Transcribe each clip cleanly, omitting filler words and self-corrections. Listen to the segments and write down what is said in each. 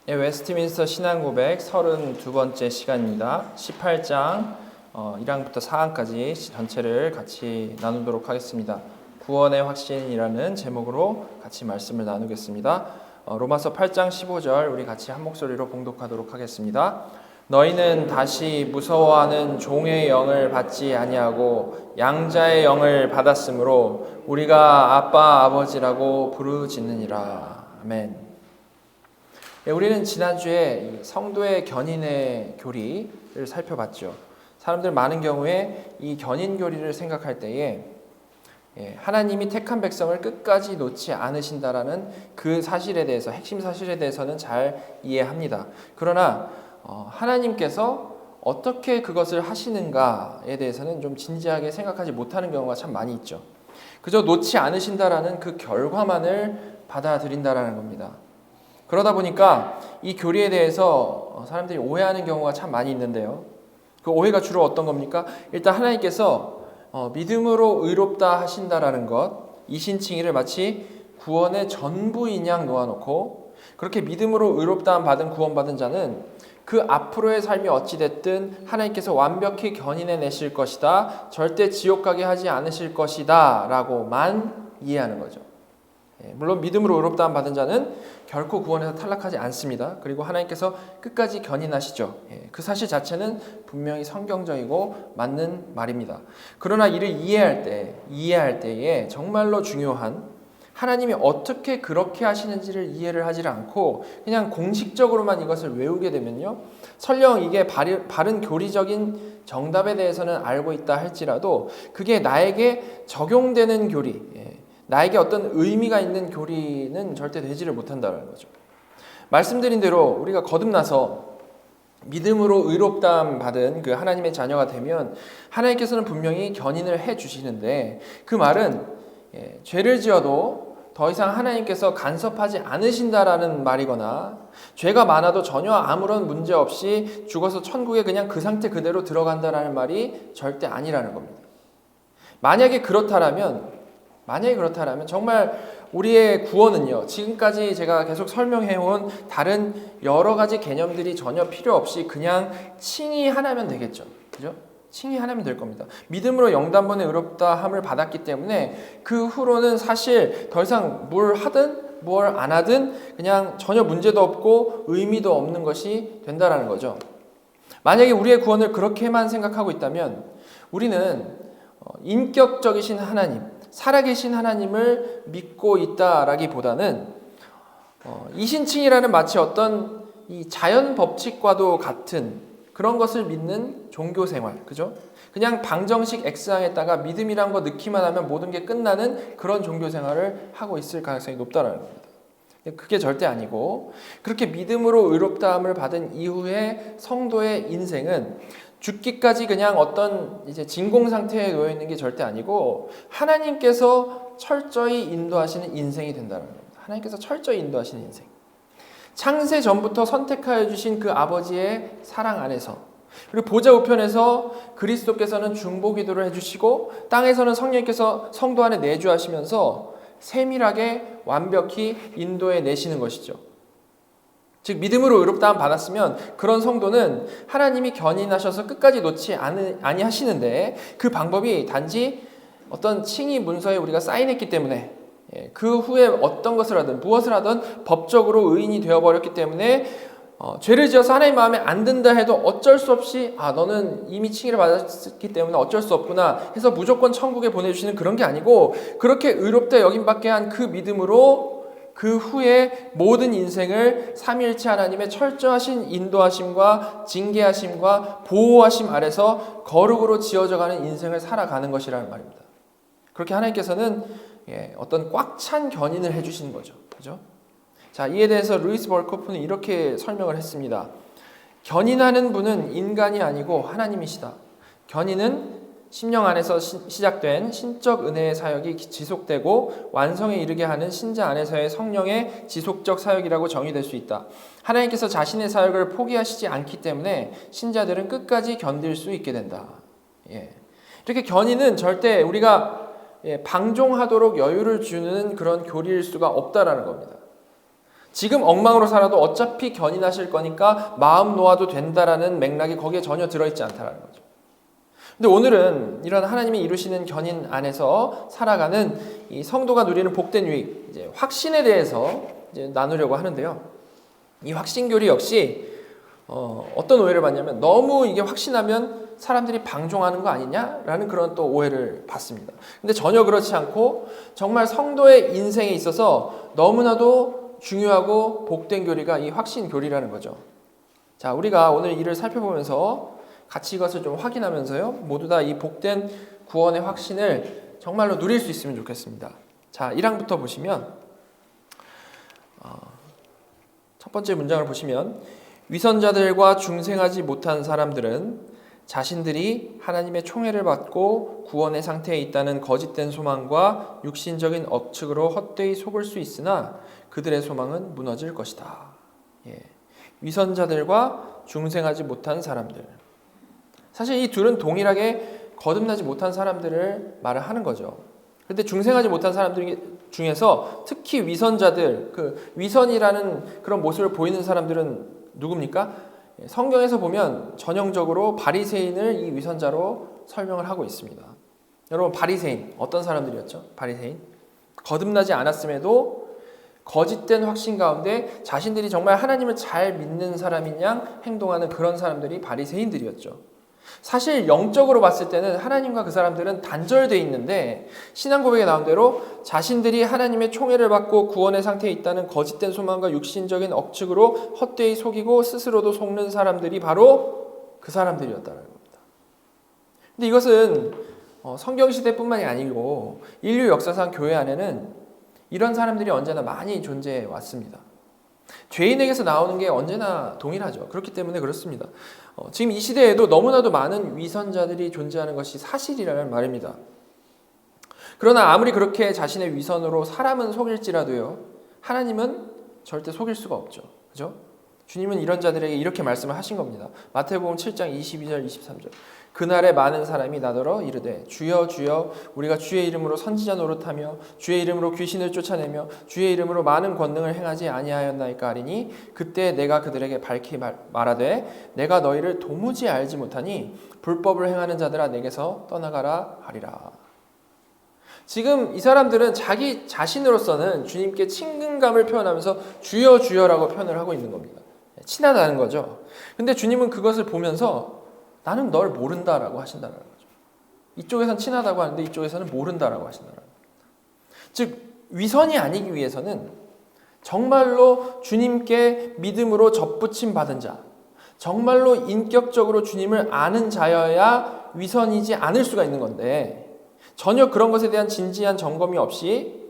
네, 웨스트민스터 신앙고백 32번째 시간입니다. 18장 1항부터 4항까지 전체를 같이 나누도록 하겠습니다. 구원의 확신이라는 제목으로 같이 말씀을 나누겠습니다. 로마서 8장 15절 우리 같이 한 목소리로 봉독하도록 하겠습니다. 너희는 다시 무서워하는 종의 영을 받지 아니하고 양자의 영을 받았으므로 우리가 아빠 아버지라고 부르짖느니라. 아멘. 우리는 지난주에 성도의 견인의 교리를 살펴봤죠. 사람들 많은 경우에 이 견인 교리를 생각할 때에 하나님이 택한 백성을 끝까지 놓지 않으신다라는 그 사실에 대해서, 핵심 사실에 대해서는 잘 이해합니다. 그러나 하나님께서 어떻게 그것을 하시는가에 대해서는 좀 진지하게 생각하지 못하는 경우가 참 많이 있죠. 그저 놓지 않으신다라는 그 결과만을 받아들인다라는 겁니다. 그러다 보니까 이 교리에 대해서 사람들이 오해하는 경우가 참 많이 있는데요. 그 오해가 주로 어떤 겁니까? 일단 하나님께서 믿음으로 의롭다 하신다라는 것, 이신칭의를 마치 구원의 전부인 양 놓아놓고 그렇게 믿음으로 의롭다함 받은 구원받은 자는 그 앞으로의 삶이 어찌됐든 하나님께서 완벽히 견인해내실 것이다, 절대 지옥 가게 하지 않으실 것이다 라고만 이해하는 거죠. 물론 믿음으로 의롭다함 받은 자는 결코 구원에서 탈락하지 않습니다. 그리고 하나님께서 끝까지 견인하시죠. 그 사실 자체는 분명히 성경적이고 맞는 말입니다. 그러나 이를 이해할 때에 정말로 중요한 하나님이 어떻게 그렇게 하시는지를 이해를 하지 않고 그냥 공식적으로만 이것을 외우게 되면요, 설령 이게 바른 교리적인 정답에 대해서는 알고 있다 할지라도 그게 나에게 적용되는 교리, 나에게 어떤 의미가 있는 교리는 절대 되지를 못한다는 거죠. 말씀드린 대로 우리가 거듭나서 믿음으로 의롭다함 받은 그 하나님의 자녀가 되면 하나님께서는 분명히 견인을 해 주시는데, 그 말은 죄를 지어도 더 이상 하나님께서 간섭하지 않으신다라는 말이거나 죄가 많아도 전혀 아무런 문제 없이 죽어서 천국에 그냥 그 상태 그대로 들어간다라는 말이 절대 아니라는 겁니다. 만약에 그렇다라면 정말 우리의 구원은요, 지금까지 제가 계속 설명해온 다른 여러 가지 개념들이 전혀 필요 없이 그냥 칭의 하나면 되겠죠. 그죠? 칭의 하나면 될 겁니다. 믿음으로 영단번에 의롭다함을 받았기 때문에 그 후로는 사실 더 이상 뭘 하든 뭘 안 하든 그냥 전혀 문제도 없고 의미도 없는 것이 된다라는 거죠. 만약에 우리의 구원을 그렇게만 생각하고 있다면 우리는 인격적이신 하나님, 살아계신 하나님을 믿고 있다라기보다는 이신칭이라는 마치 어떤 이 자연 법칙과도 같은 그런 것을 믿는 종교 생활, 그죠? 그냥 방정식 X항에다가 믿음이란 거 넣기만 하면 모든 게 끝나는 그런 종교 생활을 하고 있을 가능성이 높다는 겁니다. 그게 절대 아니고, 그렇게 믿음으로 의롭다함을 받은 이후에 성도의 인생은 죽기까지 그냥 어떤 이제 진공 상태에 놓여 있는 게 절대 아니고 하나님께서 철저히 인도하시는 인생이 된다는 겁니다. 하나님께서 철저히 인도하시는 인생. 창세 전부터 선택하여 주신 그 아버지의 사랑 안에서, 그리고 보좌 우편에서 그리스도께서는 중보 기도를 해주시고 땅에서는 성령께서 성도 안에 내주하시면서 세밀하게 완벽히 인도해 내시는 것이죠. 즉 믿음으로 의롭다함 받았으면 그런 성도는 하나님이 견인하셔서 끝까지 놓지 아니하시는데, 그 방법이 단지 어떤 칭의 문서에 우리가 사인했기 때문에, 그 후에 어떤 것을 하든 무엇을 하든 법적으로 의인이 되어버렸기 때문에 죄를 지어서 하나님 마음에 안 든다 해도 어쩔 수 없이 너는 이미 칭의를 받았기 때문에 어쩔 수 없구나 해서 무조건 천국에 보내주시는 그런 게 아니고, 그렇게 의롭다 여김받게 한 그 믿음으로 그 후에 모든 인생을 삼위일체 하나님의 철저하신 인도하심과 징계하심과 보호하심 아래서 거룩으로 지어져가는 인생을 살아가는 것이라는 말입니다. 그렇게 하나님께서는 어떤 꽉 찬 견인을 해주시는 거죠. 그죠? 자, 이에 대해서 루이스 벌코프는 이렇게 설명을 했습니다. 견인하는 분은 인간이 아니고 하나님이시다. 견인은 심령 안에서 시작된 신적 은혜의 사역이 지속되고 완성에 이르게 하는 신자 안에서의 성령의 지속적 사역이라고 정의될 수 있다. 하나님께서 자신의 사역을 포기하시지 않기 때문에 신자들은 끝까지 견딜 수 있게 된다. 이렇게 견인은 절대 우리가 방종하도록 여유를 주는 그런 교리일 수가 없다라는 겁니다. 지금 엉망으로 살아도 어차피 견인하실 거니까 마음 놓아도 된다라는 맥락이 거기에 전혀 들어있지 않다라는 거죠. 근데 오늘은 이런 하나님이 이루시는 견인 안에서 살아가는 이 성도가 누리는 복된 유익, 이제 확신에 대해서 이제 나누려고 하는데요. 이 확신교리 역시 어떤 오해를 받냐면 너무 이게 확신하면 사람들이 방종하는 거 아니냐라는 그런 또 오해를 받습니다. 근데 전혀 그렇지 않고 정말 성도의 인생에 있어서 너무나도 중요하고 복된 교리가 이 확신교리라는 거죠. 자, 우리가 오늘 이를 살펴보면서 같이 이것을 좀 확인하면서요, 모두 다 이 복된 구원의 확신을 정말로 누릴 수 있으면 좋겠습니다. 자, 1항부터 보시면 첫 번째 문장을 보시면 위선자들과 중생하지 못한 사람들은 자신들이 하나님의 총애를 받고 구원의 상태에 있다는 거짓된 소망과 육신적인 억측으로 헛되이 속을 수 있으나 그들의 소망은 무너질 것이다. 예. 위선자들과 중생하지 못한 사람들. 사실 이 둘은 동일하게 거듭나지 못한 사람들을 말을 하는 거죠. 그런데 중생하지 못한 사람들 중에서 특히 위선자들, 그 위선이라는 그런 모습을 보이는 사람들은 누굽니까? 성경에서 보면 전형적으로 바리새인을 이 위선자로 설명을 하고 있습니다. 여러분, 바리새인 어떤 사람들이었죠? 바리새인 거듭나지 않았음에도 거짓된 확신 가운데 자신들이 정말 하나님을 잘 믿는 사람인 양 행동하는 그런 사람들이 바리새인들이었죠. 사실 영적으로 봤을 때는 하나님과 그 사람들은 단절되어 있는데 신앙 고백에 나온 대로 자신들이 하나님의 총애를 받고 구원의 상태에 있다는 거짓된 소망과 육신적인 억측으로 헛되이 속이고 스스로도 속는 사람들이 바로 그 사람들이었다는 겁니다. 근데 이것은 성경시대뿐만이 아니고 인류 역사상 교회 안에는 이런 사람들이 언제나 많이 존재해 왔습니다. 죄인에게서 나오는 게 언제나 동일하죠. 그렇기 때문에 그렇습니다. 지금 이 시대에도 너무나도 많은 위선자들이 존재하는 것이 사실이라는 말입니다. 그러나 아무리 그렇게 자신의 위선으로 사람은 속일지라도요, 하나님은 절대 속일 수가 없죠. 그죠? 주님은 이런 자들에게 이렇게 말씀을 하신 겁니다. 마태복음 7장 22절 23절. 그날에 많은 사람이 나더러 이르되 주여 주여 우리가 주의 이름으로 선지자 노릇하며 주의 이름으로 귀신을 쫓아내며 주의 이름으로 많은 권능을 행하지 아니하였나이까 하리니 그때 내가 그들에게 밝히 말하되 내가 너희를 도무지 알지 못하니 불법을 행하는 자들아 내게서 떠나가라 하리라. 지금 이 사람들은 자기 자신으로서는 주님께 친근감을 표현하면서 주여 주여라고 표현을 하고 있는 겁니다. 친하다는 거죠. 근데 주님은 그것을 보면서 나는 널 모른다라고 하신다는 거죠. 이쪽에서는 친하다고 하는데 이쪽에서는 모른다라고 하신다는 거죠. 즉 위선이 아니기 위해서는 정말로 주님께 믿음으로 접붙임 받은 자, 정말로 인격적으로 주님을 아는 자여야 위선이지 않을 수가 있는 건데 전혀 그런 것에 대한 진지한 점검이 없이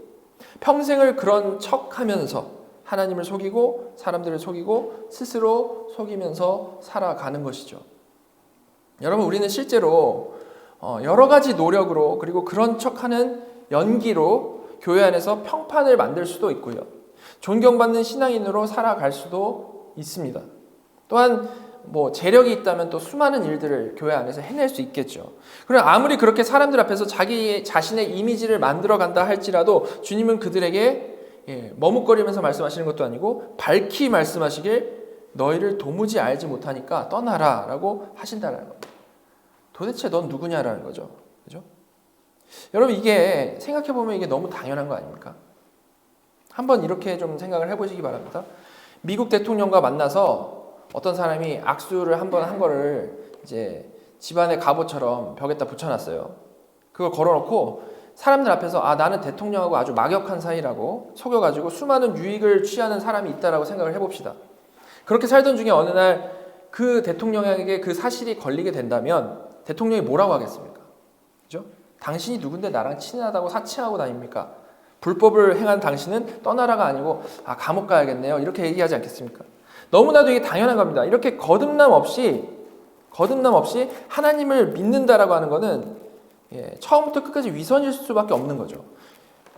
평생을 그런 척하면서 하나님을 속이고 사람들을 속이고 스스로 속이면서 살아가는 것이죠. 여러분, 우리는 실제로 여러 가지 노력으로 그리고 그런 척하는 연기로 교회 안에서 평판을 만들 수도 있고요. 존경받는 신앙인으로 살아갈 수도 있습니다. 또한 재력이 있다면 또 수많은 일들을 교회 안에서 해낼 수 있겠죠. 그러나 아무리 그렇게 사람들 앞에서 자기 자신의 이미지를 만들어 간다 할지라도 주님은 그들에게 머뭇거리면서 말씀하시는 것도 아니고 밝히 말씀하시길 너희를 도무지 알지 못하니까 떠나라 라고 하신다는 겁니다. 도대체 넌 누구냐라는 거죠. 그죠? 여러분, 이게 생각해보면 이게 너무 당연한 거 아닙니까? 한번 이렇게 좀 생각을 해보시기 바랍니다. 미국 대통령과 만나서 어떤 사람이 악수를 한번 한 거를 이제 집안의 갑옷처럼 벽에다 붙여놨어요. 그걸 걸어놓고 사람들 앞에서 나는 대통령하고 아주 막역한 사이라고 속여가지고 수많은 유익을 취하는 사람이 있다라고 생각을 해봅시다. 그렇게 살던 중에 어느 날 그 대통령에게 그 사실이 걸리게 된다면 대통령이 뭐라고 하겠습니까? 그죠? 당신이 누군데 나랑 친하다고 사칭하고 다닙니까? 불법을 행한 당신은 떠나라가 아니고 감옥 가야겠네요. 이렇게 얘기하지 않겠습니까? 너무나도 이게 당연한 겁니다. 이렇게 거듭남 없이 하나님을 믿는다라고 하는 것은 처음부터 끝까지 위선일 수밖에 없는 거죠.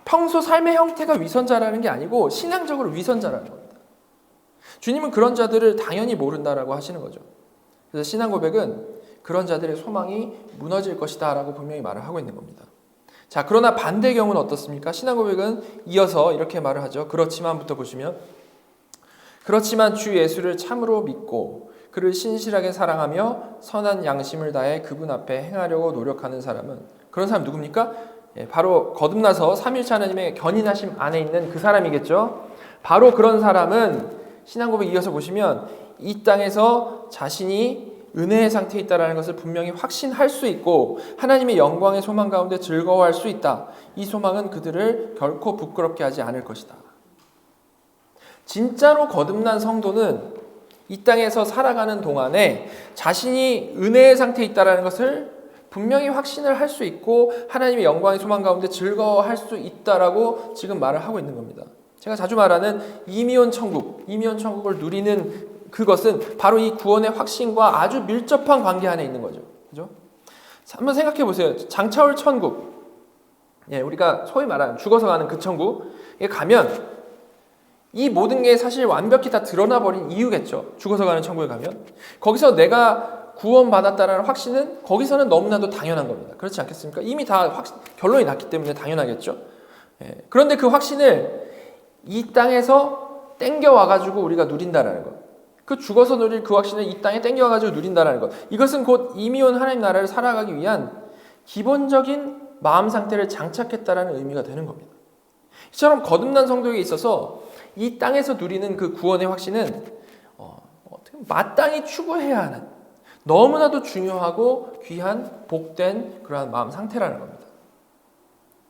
평소 삶의 형태가 위선자라는 게 아니고 신앙적으로 위선자라는 겁니다. 주님은 그런 자들을 당연히 모른다라고 하시는 거죠. 그래서 신앙 고백은 그런 자들의 소망이 무너질 것이다 라고 분명히 말을 하고 있는 겁니다. 자, 그러나 반대의 경우는 어떻습니까? 신앙 고백은 이어서 이렇게 말을 하죠. 그렇지만부터 보시면 그렇지만 주 예수를 참으로 믿고 그를 신실하게 사랑하며 선한 양심을 다해 그분 앞에 행하려고 노력하는 사람은, 그런 사람 누굽니까? 바로 거듭나서 삼위일체 하나님의 견인하심 안에 있는 그 사람이겠죠. 바로 그런 사람은 신앙 고백 이어서 보시면 이 땅에서 자신이 은혜의 상태에 있다는 것을 분명히 확신할 수 있고 하나님의 영광의 소망 가운데 즐거워할 수 있다. 이 소망은 그들을 결코 부끄럽게 하지 않을 것이다. 진짜로 거듭난 성도는 이 땅에서 살아가는 동안에 자신이 은혜의 상태에 있다는 것을 분명히 확신을 할 수 있고 하나님의 영광의 소망 가운데 즐거워할 수 있다라고 지금 말을 하고 있는 겁니다. 제가 자주 말하는 이미온 천국을 누리는 그것은 바로 이 구원의 확신과 아주 밀접한 관계 안에 있는 거죠. 그죠? 한번 생각해 보세요. 장차올 천국, 우리가 소위 말하는 죽어서 가는 그 천국에 가면 이 모든 게 사실 완벽히 다 드러나 버린 이유겠죠. 죽어서 가는 천국에 가면 거기서 내가 구원받았다는 확신은 거기서는 너무나도 당연한 겁니다. 그렇지 않겠습니까? 이미 다 결론이 났기 때문에 당연하겠죠. 그런데 그 확신을 이 땅에서 땡겨와가지고 우리가 누린다라는 것, 그 죽어서 누릴 그 확신을 이 땅에 땡겨와가지고 누린다라는 것, 이것은 곧 이미 온 하나님 나라를 살아가기 위한 기본적인 마음 상태를 장착했다라는 의미가 되는 겁니다. 이처럼 거듭난 성도에게 있어서 이 땅에서 누리는 그 구원의 확신은 마땅히 추구해야 하는 너무나도 중요하고 귀한 복된 그러한 마음 상태라는 겁니다.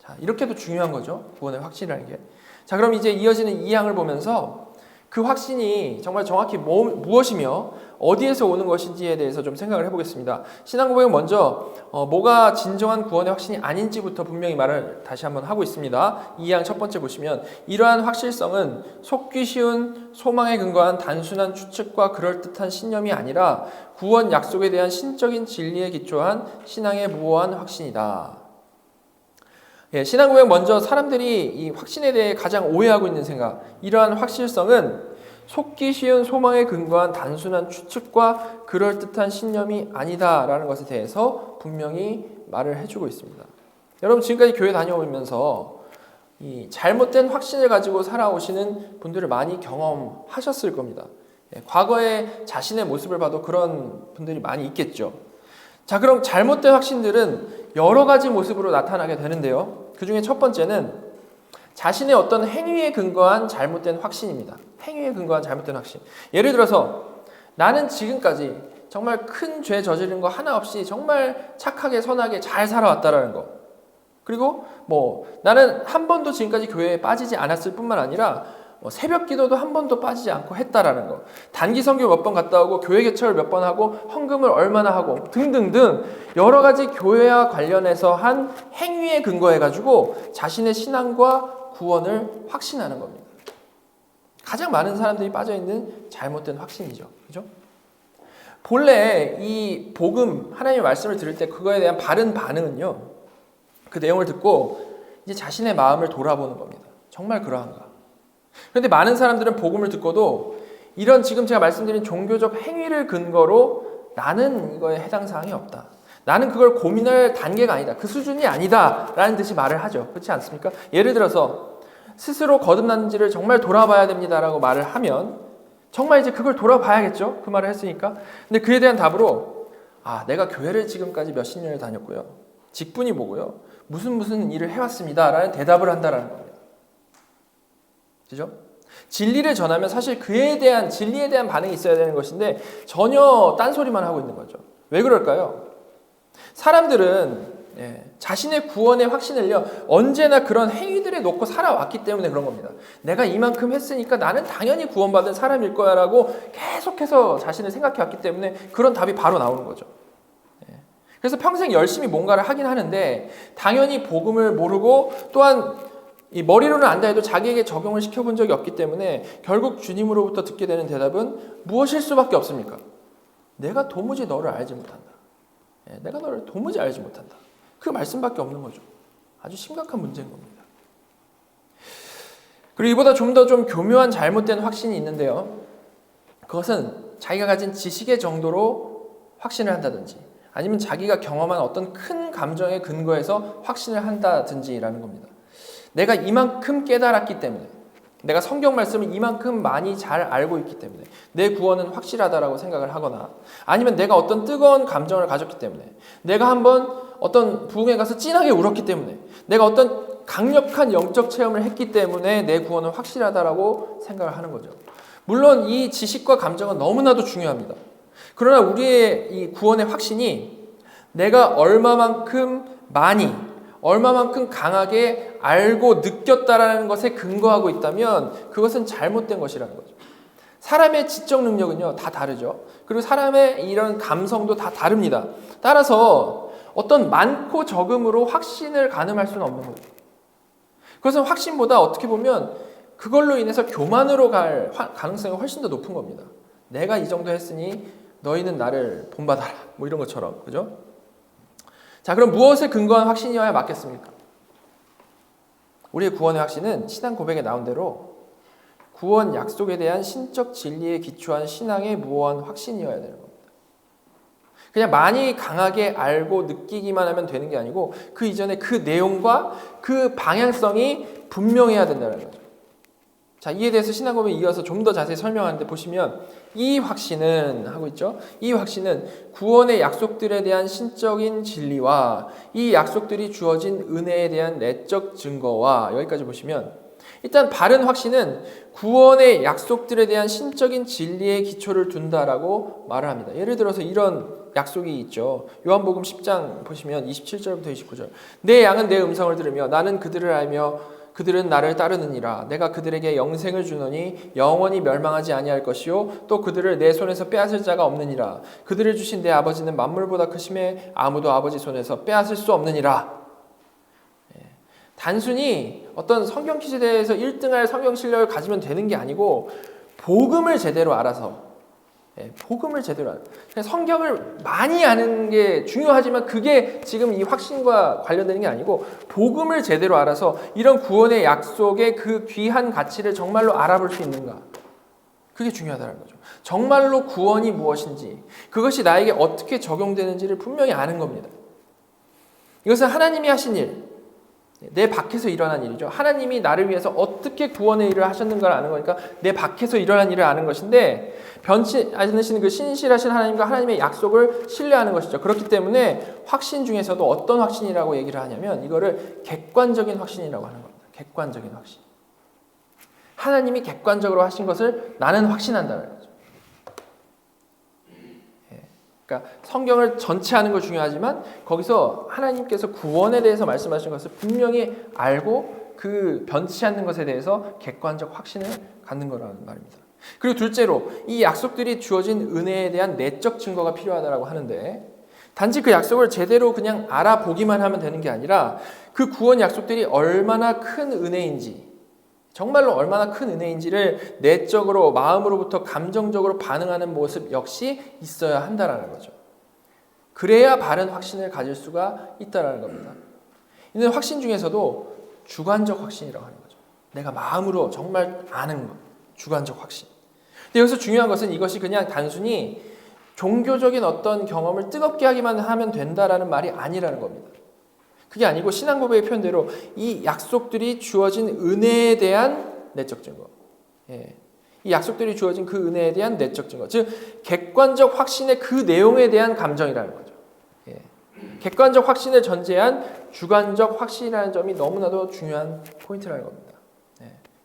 자, 이렇게도 중요한 거죠. 구원의 확신이라는 게. 자, 그럼 이제 이어지는 2항을 보면서 그 확신이 정말 정확히 무엇이며 어디에서 오는 것인지에 대해서 좀 생각을 해보겠습니다. 신앙고백은 먼저 뭐가 진정한 구원의 확신이 아닌지부터 분명히 말을 다시 한번 하고 있습니다. 2항 첫 번째 보시면 이러한 확실성은 속기 쉬운 소망에 근거한 단순한 추측과 그럴듯한 신념이 아니라 구원 약속에 대한 신적인 진리에 기초한 신앙의 무모한 확신이다. 신앙고백 먼저 사람들이 이 확신에 대해 가장 오해하고 있는 생각, 이러한 확실성은 속기 쉬운 소망에 근거한 단순한 추측과 그럴듯한 신념이 아니다라는 것에 대해서 분명히 말을 해주고 있습니다. 여러분 지금까지 교회 다녀오면서 이 잘못된 확신을 가지고 살아오시는 분들을 많이 경험하셨을 겁니다. 과거에 자신의 모습을 봐도 그런 분들이 많이 있겠죠. 자, 그럼 잘못된 확신들은 여러 가지 모습으로 나타나게 되는데요. 그 중에 첫 번째는 자신의 어떤 행위에 근거한 잘못된 확신입니다. 행위에 근거한 잘못된 확신. 예를 들어서 나는 지금까지 정말 큰 죄 저지른 거 하나 없이 정말 착하게 선하게 잘 살아왔다라는 거. 그리고 나는 한 번도 지금까지 교회에 빠지지 않았을 뿐만 아니라 새벽 기도도 한 번도 빠지지 않고 했다라는 거. 단기 선교 몇 번 갔다 오고 교회 개척을 몇 번 하고 헌금을 얼마나 하고 등등등 여러 가지 교회와 관련해서 한 행위에 근거해가지고 자신의 신앙과 구원을 확신하는 겁니다. 가장 많은 사람들이 빠져있는 잘못된 확신이죠. 그죠? 본래 이 복음, 하나님의 말씀을 들을 때 그거에 대한 바른 반응은요. 그 내용을 듣고 이제 자신의 마음을 돌아보는 겁니다. 정말 그러한가? 그런데 많은 사람들은 복음을 듣고도 이런 지금 제가 말씀드린 종교적 행위를 근거로 나는 이거에 해당 사항이 없다. 나는 그걸 고민할 단계가 아니다. 그 수준이 아니다. 라는 듯이 말을 하죠. 그렇지 않습니까? 예를 들어서 스스로 거듭났는지를 정말 돌아봐야 됩니다라고 말을 하면 정말 이제 그걸 돌아봐야겠죠. 그 말을 했으니까. 근데 그에 대한 답으로 내가 교회를 지금까지 몇십 년을 다녔고요. 직분이 뭐고요. 무슨 일을 해왔습니다. 라는 대답을 한다라는 겁니다. 그죠? 진리를 전하면 사실 그에 대한 진리에 대한 반응이 있어야 되는 것인데 전혀 딴소리만 하고 있는 거죠. 왜 그럴까요? 사람들은 자신의 구원의 확신을요 언제나 그런 행위들에 놓고 살아왔기 때문에 그런 겁니다. 내가 이만큼 했으니까 나는 당연히 구원받은 사람일 거야 라고 계속해서 자신을 생각해왔기 때문에 그런 답이 바로 나오는 거죠. 그래서 평생 열심히 뭔가를 하긴 하는데 당연히 복음을 모르고 또한 이 머리로는 안다 해도 자기에게 적용을 시켜본 적이 없기 때문에 결국 주님으로부터 듣게 되는 대답은 무엇일 수밖에 없습니까? 내가 도무지 너를 알지 못한다. 내가 너를 도무지 알지 못한다. 그 말씀밖에 없는 거죠. 아주 심각한 문제인 겁니다. 그리고 이보다 좀 더 교묘한 잘못된 확신이 있는데요. 그것은 자기가 가진 지식의 정도로 확신을 한다든지 아니면 자기가 경험한 어떤 큰 감정에 근거해서 확신을 한다든지라는 겁니다. 내가 이만큼 깨달았기 때문에 내가 성경 말씀을 이만큼 많이 잘 알고 있기 때문에, 내 구원은 확실하다라고 생각을 하거나, 아니면 내가 어떤 뜨거운 감정을 가졌기 때문에, 내가 한번 어떤 부흥에 가서 찐하게 울었기 때문에, 내가 어떤 강력한 영적 체험을 했기 때문에 내 구원은 확실하다라고 생각을 하는 거죠. 물론 이 지식과 감정은 너무나도 중요합니다. 그러나 우리의 이 구원의 확신이 내가 얼마만큼 많이, 얼마만큼 강하게 알고 느꼈다라는 것에 근거하고 있다면 그것은 잘못된 것이라는 거죠. 사람의 지적 능력은요, 다 다르죠. 그리고 사람의 이런 감성도 다 다릅니다. 따라서 어떤 많고 적음으로 확신을 가늠할 수는 없는 거죠. 그것은 확신보다 어떻게 보면 그걸로 인해서 교만으로 갈 가능성이 훨씬 더 높은 겁니다. 내가 이 정도 했으니 너희는 나를 본받아라. 뭐 이런 것처럼. 그죠? 자, 그럼 무엇에 근거한 확신이어야 맞겠습니까? 우리의 구원의 확신은 신앙 고백에 나온 대로 구원 약속에 대한 신적 진리에 기초한 신앙의 무한 확신이어야 되는 겁니다. 그냥 많이 강하게 알고 느끼기만 하면 되는 게 아니고 그 이전에 그 내용과 그 방향성이 분명해야 된다는 거죠. 자, 이에 대해서 신앙 고백에 이어서 좀 더 자세히 설명하는데 보시면 이 확신은 하고 있죠. 이 확신은 구원의 약속들에 대한 신적인 진리와 이 약속들이 주어진 은혜에 대한 내적 증거와, 여기까지 보시면 일단 바른 확신은 구원의 약속들에 대한 신적인 진리의 기초를 둔다라고 말을 합니다. 예를 들어서 이런 약속이 있죠. 요한복음 10장 보시면 27절부터 29절. 내 양은 내 음성을 들으며 나는 그들을 알며 그들은 나를 따르느니라. 내가 그들에게 영생을 주노니 영원히 멸망하지 아니할 것이요 또 그들을 내 손에서 빼앗을 자가 없느니라. 그들을 주신 내 아버지는 만물보다 크심에 아무도 아버지 손에서 빼앗을 수 없느니라. 단순히 어떤 성경 퀴즈에 대해서 1등할 성경 실력을 가지면 되는 게 아니고 복음을 제대로 알아서, 복음을 제대로 알아서, 성경을 많이 아는 게 중요하지만 그게 지금 이 확신과 관련되는 게 아니고 복음을 제대로 알아서 이런 구원의 약속의 그 귀한 가치를 정말로 알아볼 수 있는가, 그게 중요하다는 거죠. 정말로 구원이 무엇인지, 그것이 나에게 어떻게 적용되는지를 분명히 아는 겁니다. 이것은 하나님이 하신 일, 내 밖에서 일어난 일이죠. 하나님이 나를 위해서 어떻게 구원의 일을 하셨는가를 아는 거니까 내 밖에서 일어난 일을 아는 것인데, 변치 않으시는 그 신실하신 하나님과 하나님의 약속을 신뢰하는 것이죠. 그렇기 때문에 확신 중에서도 어떤 확신이라고 얘기를 하냐면 이거를 객관적인 확신이라고 하는 겁니다. 객관적인 확신. 하나님이 객관적으로 하신 것을 나는 확신한다는 거죠. 그러니까 성경을 전체 아는 거 중요하지만 거기서 하나님께서 구원에 대해서 말씀하신 것을 분명히 알고 그 변치 않는 것에 대해서 객관적 확신을 갖는 거라는 말입니다. 그리고 둘째로 이 약속들이 주어진 은혜에 대한 내적 증거가 필요하다고 하는데, 단지 그 약속을 제대로 그냥 알아보기만 하면 되는 게 아니라 그 구원 약속들이 얼마나 큰 은혜인지, 정말로 얼마나 큰 은혜인지를 내적으로, 마음으로부터 감정적으로 반응하는 모습 역시 있어야 한다는 거죠. 그래야 바른 확신을 가질 수가 있다는 겁니다. 이는 확신 중에서도 주관적 확신이라고 하는 거죠. 내가 마음으로 정말 아는 것, 주관적 확신. 근데 여기서 중요한 것은 이것이 그냥 단순히 종교적인 어떤 경험을 뜨겁게 하기만 하면 된다라는 말이 아니라는 겁니다. 그게 아니고 신앙 고백의 표현대로 이 약속들이 주어진 은혜에 대한 내적 증거, 이 약속들이 주어진 그 은혜에 대한 내적 증거, 즉 객관적 확신의 그 내용에 대한 감정이라는 거죠. 객관적 확신을 전제한 주관적 확신이라는 점이 너무나도 중요한 포인트라는 겁니다.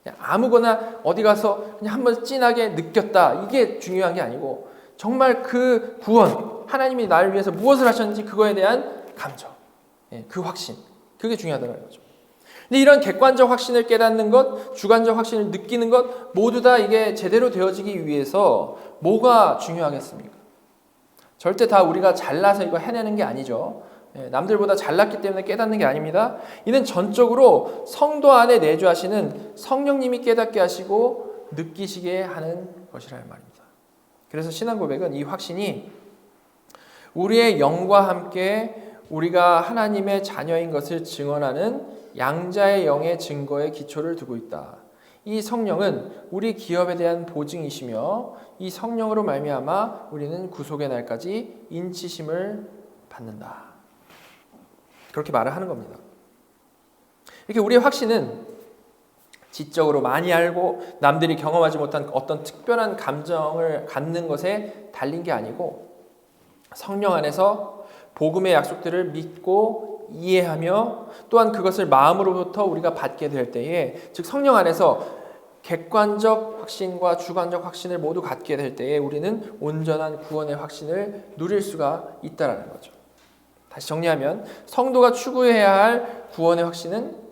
그냥 아무거나 어디 가서 그냥 한번 찐하게 느꼈다, 이게 중요한 게 아니고 정말 그 구원, 하나님이 나를 위해서 무엇을 하셨는지 그거에 대한 감정, 그 확신, 그게 중요하다는 거죠. 근데 이런 객관적 확신을 깨닫는 것, 주관적 확신을 느끼는 것 모두 다 이게 제대로 되어지기 위해서 뭐가 중요하겠습니까? 절대 다 우리가 잘나서 이거 해내는 게 아니죠. 남들보다 잘났기 때문에 깨닫는 게 아닙니다. 이는 전적으로 성도 안에 내주하시는 성령님이 깨닫게 하시고 느끼시게 하는 것이라는 말입니다. 그래서 신앙 고백은 이 확신이 우리의 영과 함께 우리가 하나님의 자녀인 것을 증언하는 양자의 영의 증거에 기초를 두고 있다. 이 성령은 우리 기업에 대한 보증이시며 이 성령으로 말미암아 우리는 구속의 날까지 인치심을 받는다. 그렇게 말을 하는 겁니다. 이렇게 우리의 확신은 지적으로 많이 알고 남들이 경험하지 못한 어떤 특별한 감정을 갖는 것에 달린 게 아니고 성령 안에서 복음의 약속들을 믿고 이해하며 또한 그것을 마음으로부터 우리가 받게 될 때에, 즉 성령 안에서 객관적 확신과 주관적 확신을 모두 갖게 될 때에 우리는 온전한 구원의 확신을 누릴 수가 있다라는 거죠. 다시 정리하면 성도가 추구해야 할 구원의 확신은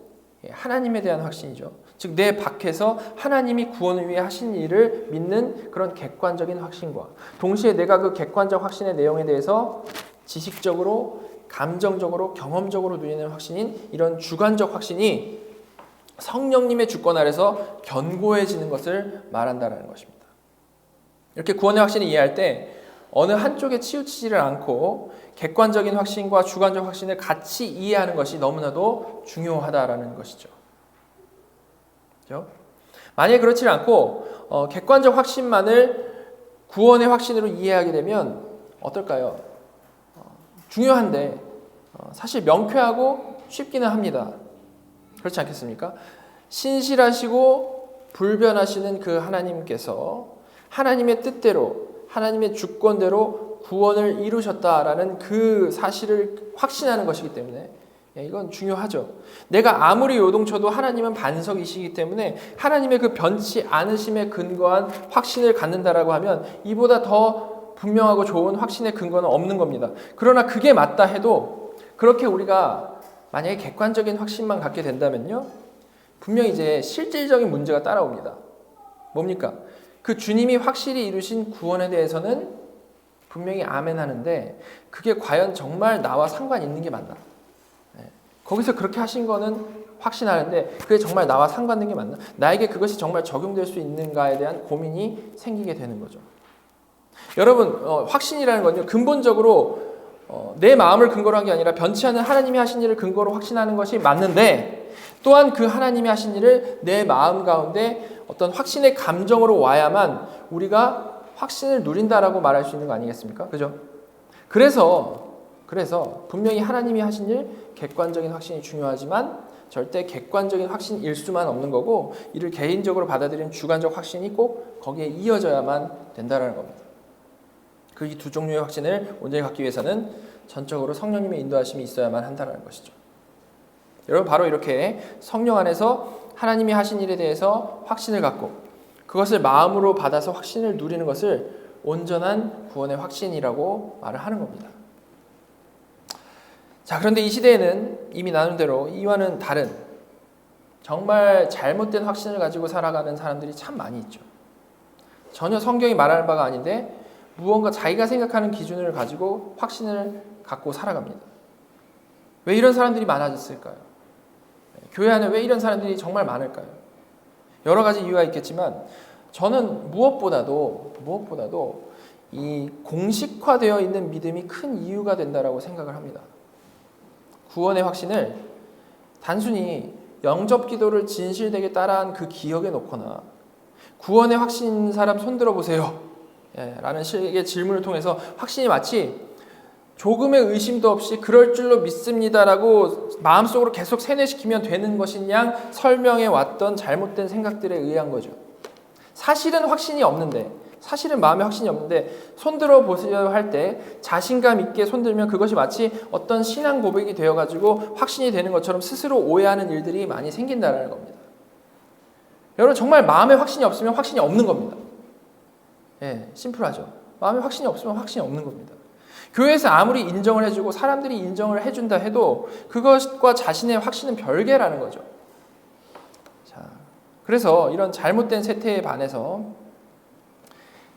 하나님에 대한 확신이죠. 즉 내 밖에서 하나님이 구원을 위해 하신 일을 믿는 그런 객관적인 확신과 동시에 내가 그 객관적 확신의 내용에 대해서 지식적으로, 감정적으로, 경험적으로 누리는 확신인 이런 주관적 확신이 성령님의 주권 아래서 견고해지는 것을 말한다는 것입니다. 이렇게 구원의 확신을 이해할 때 어느 한쪽에 치우치지를 않고 객관적인 확신과 주관적 확신을 같이 이해하는 것이 너무나도 중요하다라는 것이죠. 그렇죠? 만약에 그렇지 않고 객관적 확신만을 구원의 확신으로 이해하게 되면 어떨까요? 중요한데 사실 명쾌하고 쉽기는 합니다. 그렇지 않겠습니까? 신실하시고 불변하시는 그 하나님께서 하나님의 뜻대로, 하나님의 주권대로 구원을 이루셨다라는 그 사실을 확신하는 것이기 때문에 이건 중요하죠. 내가 아무리 요동쳐도 하나님은 반석이시기 때문에 하나님의 그 변치 않으심에 근거한 확신을 갖는다라고 하면 이보다 더 분명하고 좋은 확신의 근거는 없는 겁니다. 그러나 그게 맞다 해도 그렇게 우리가 만약에 객관적인 확신만 갖게 된다면요, 분명히 이제 실질적인 문제가 따라옵니다. 뭡니까? 그 주님이 확실히 이루신 구원에 대해서는 분명히 아멘 하는데 그게 과연 정말 나와 상관 있는 게 맞나? 거기서 그렇게 하신 거는 확신하는데 그게 정말 나와 상관된 게 맞나? 나에게 그것이 정말 적용될 수 있는가에 대한 고민이 생기게 되는 거죠. 여러분, 확신이라는 건요, 근본적으로 내 마음을 근거로 한 게 아니라 변치 않은 하나님이 하신 일을 근거로 확신하는 것이 맞는데, 또한 그 하나님이 하신 일을 내 마음 가운데 어떤 확신의 감정으로 와야만 우리가 확신을 누린다라고 말할 수 있는 거 아니겠습니까? 그죠? 그래서 분명히 하나님이 하신 일, 객관적인 확신이 중요하지만 절대 객관적인 확신일 수만 없는 거고, 이를 개인적으로 받아들이는 주관적 확신이 꼭 거기에 이어져야만 된다는 겁니다. 그 이 두 종류의 확신을 온전히 갖기 위해서는 전적으로 성령님의 인도하심이 있어야만 한다는 것이죠. 여러분, 바로 이렇게 성령 안에서 하나님이 하신 일에 대해서 확신을 갖고 그것을 마음으로 받아서 확신을 누리는 것을 온전한 구원의 확신이라고 말을 하는 겁니다. 자, 그런데 이 시대에는 이미 나눈 대로 이와는 다른 정말 잘못된 확신을 가지고 살아가는 사람들이 참 많이 있죠. 전혀 성경이 말하는 바가 아닌데 무언가 자기가 생각하는 기준을 가지고 확신을 갖고 살아갑니다. 왜 이런 사람들이 많아졌을까요? 교회 안에 왜 이런 사람들이 정말 많을까요? 여러 가지 이유가 있겠지만 저는 무엇보다도 이 공식화되어 있는 믿음이 큰 이유가 된다라고 생각을 합니다. 구원의 확신을 단순히 영접 기도를 진실되게 따라한 그 기억에 놓거나 구원의 확신인 사람 손들어 보세요 라는 식의 질문을 통해서 확신이 마치 조금의 의심도 없이 그럴 줄로 믿습니다라고 마음속으로 계속 세뇌시키면 되는 것인 양 설명해 왔던 잘못된 생각들에 의한 거죠. 사실은 확신이 없는데, 사실은 마음에 확신이 없는데 손들어 보세요 할 때 자신감 있게 손들면 그것이 마치 어떤 신앙 고백이 되어가지고 확신이 되는 것처럼 스스로 오해하는 일들이 많이 생긴다는 겁니다. 여러분, 정말 마음에 확신이 없으면 확신이 없는 겁니다. 심플하죠. 마음에 확신이 없으면 확신이 없는 겁니다. 교회에서 아무리 인정을 해주고 사람들이 인정을 해준다 해도 그것과 자신의 확신은 별개라는 거죠. 자, 그래서 이런 잘못된 세태에 반해서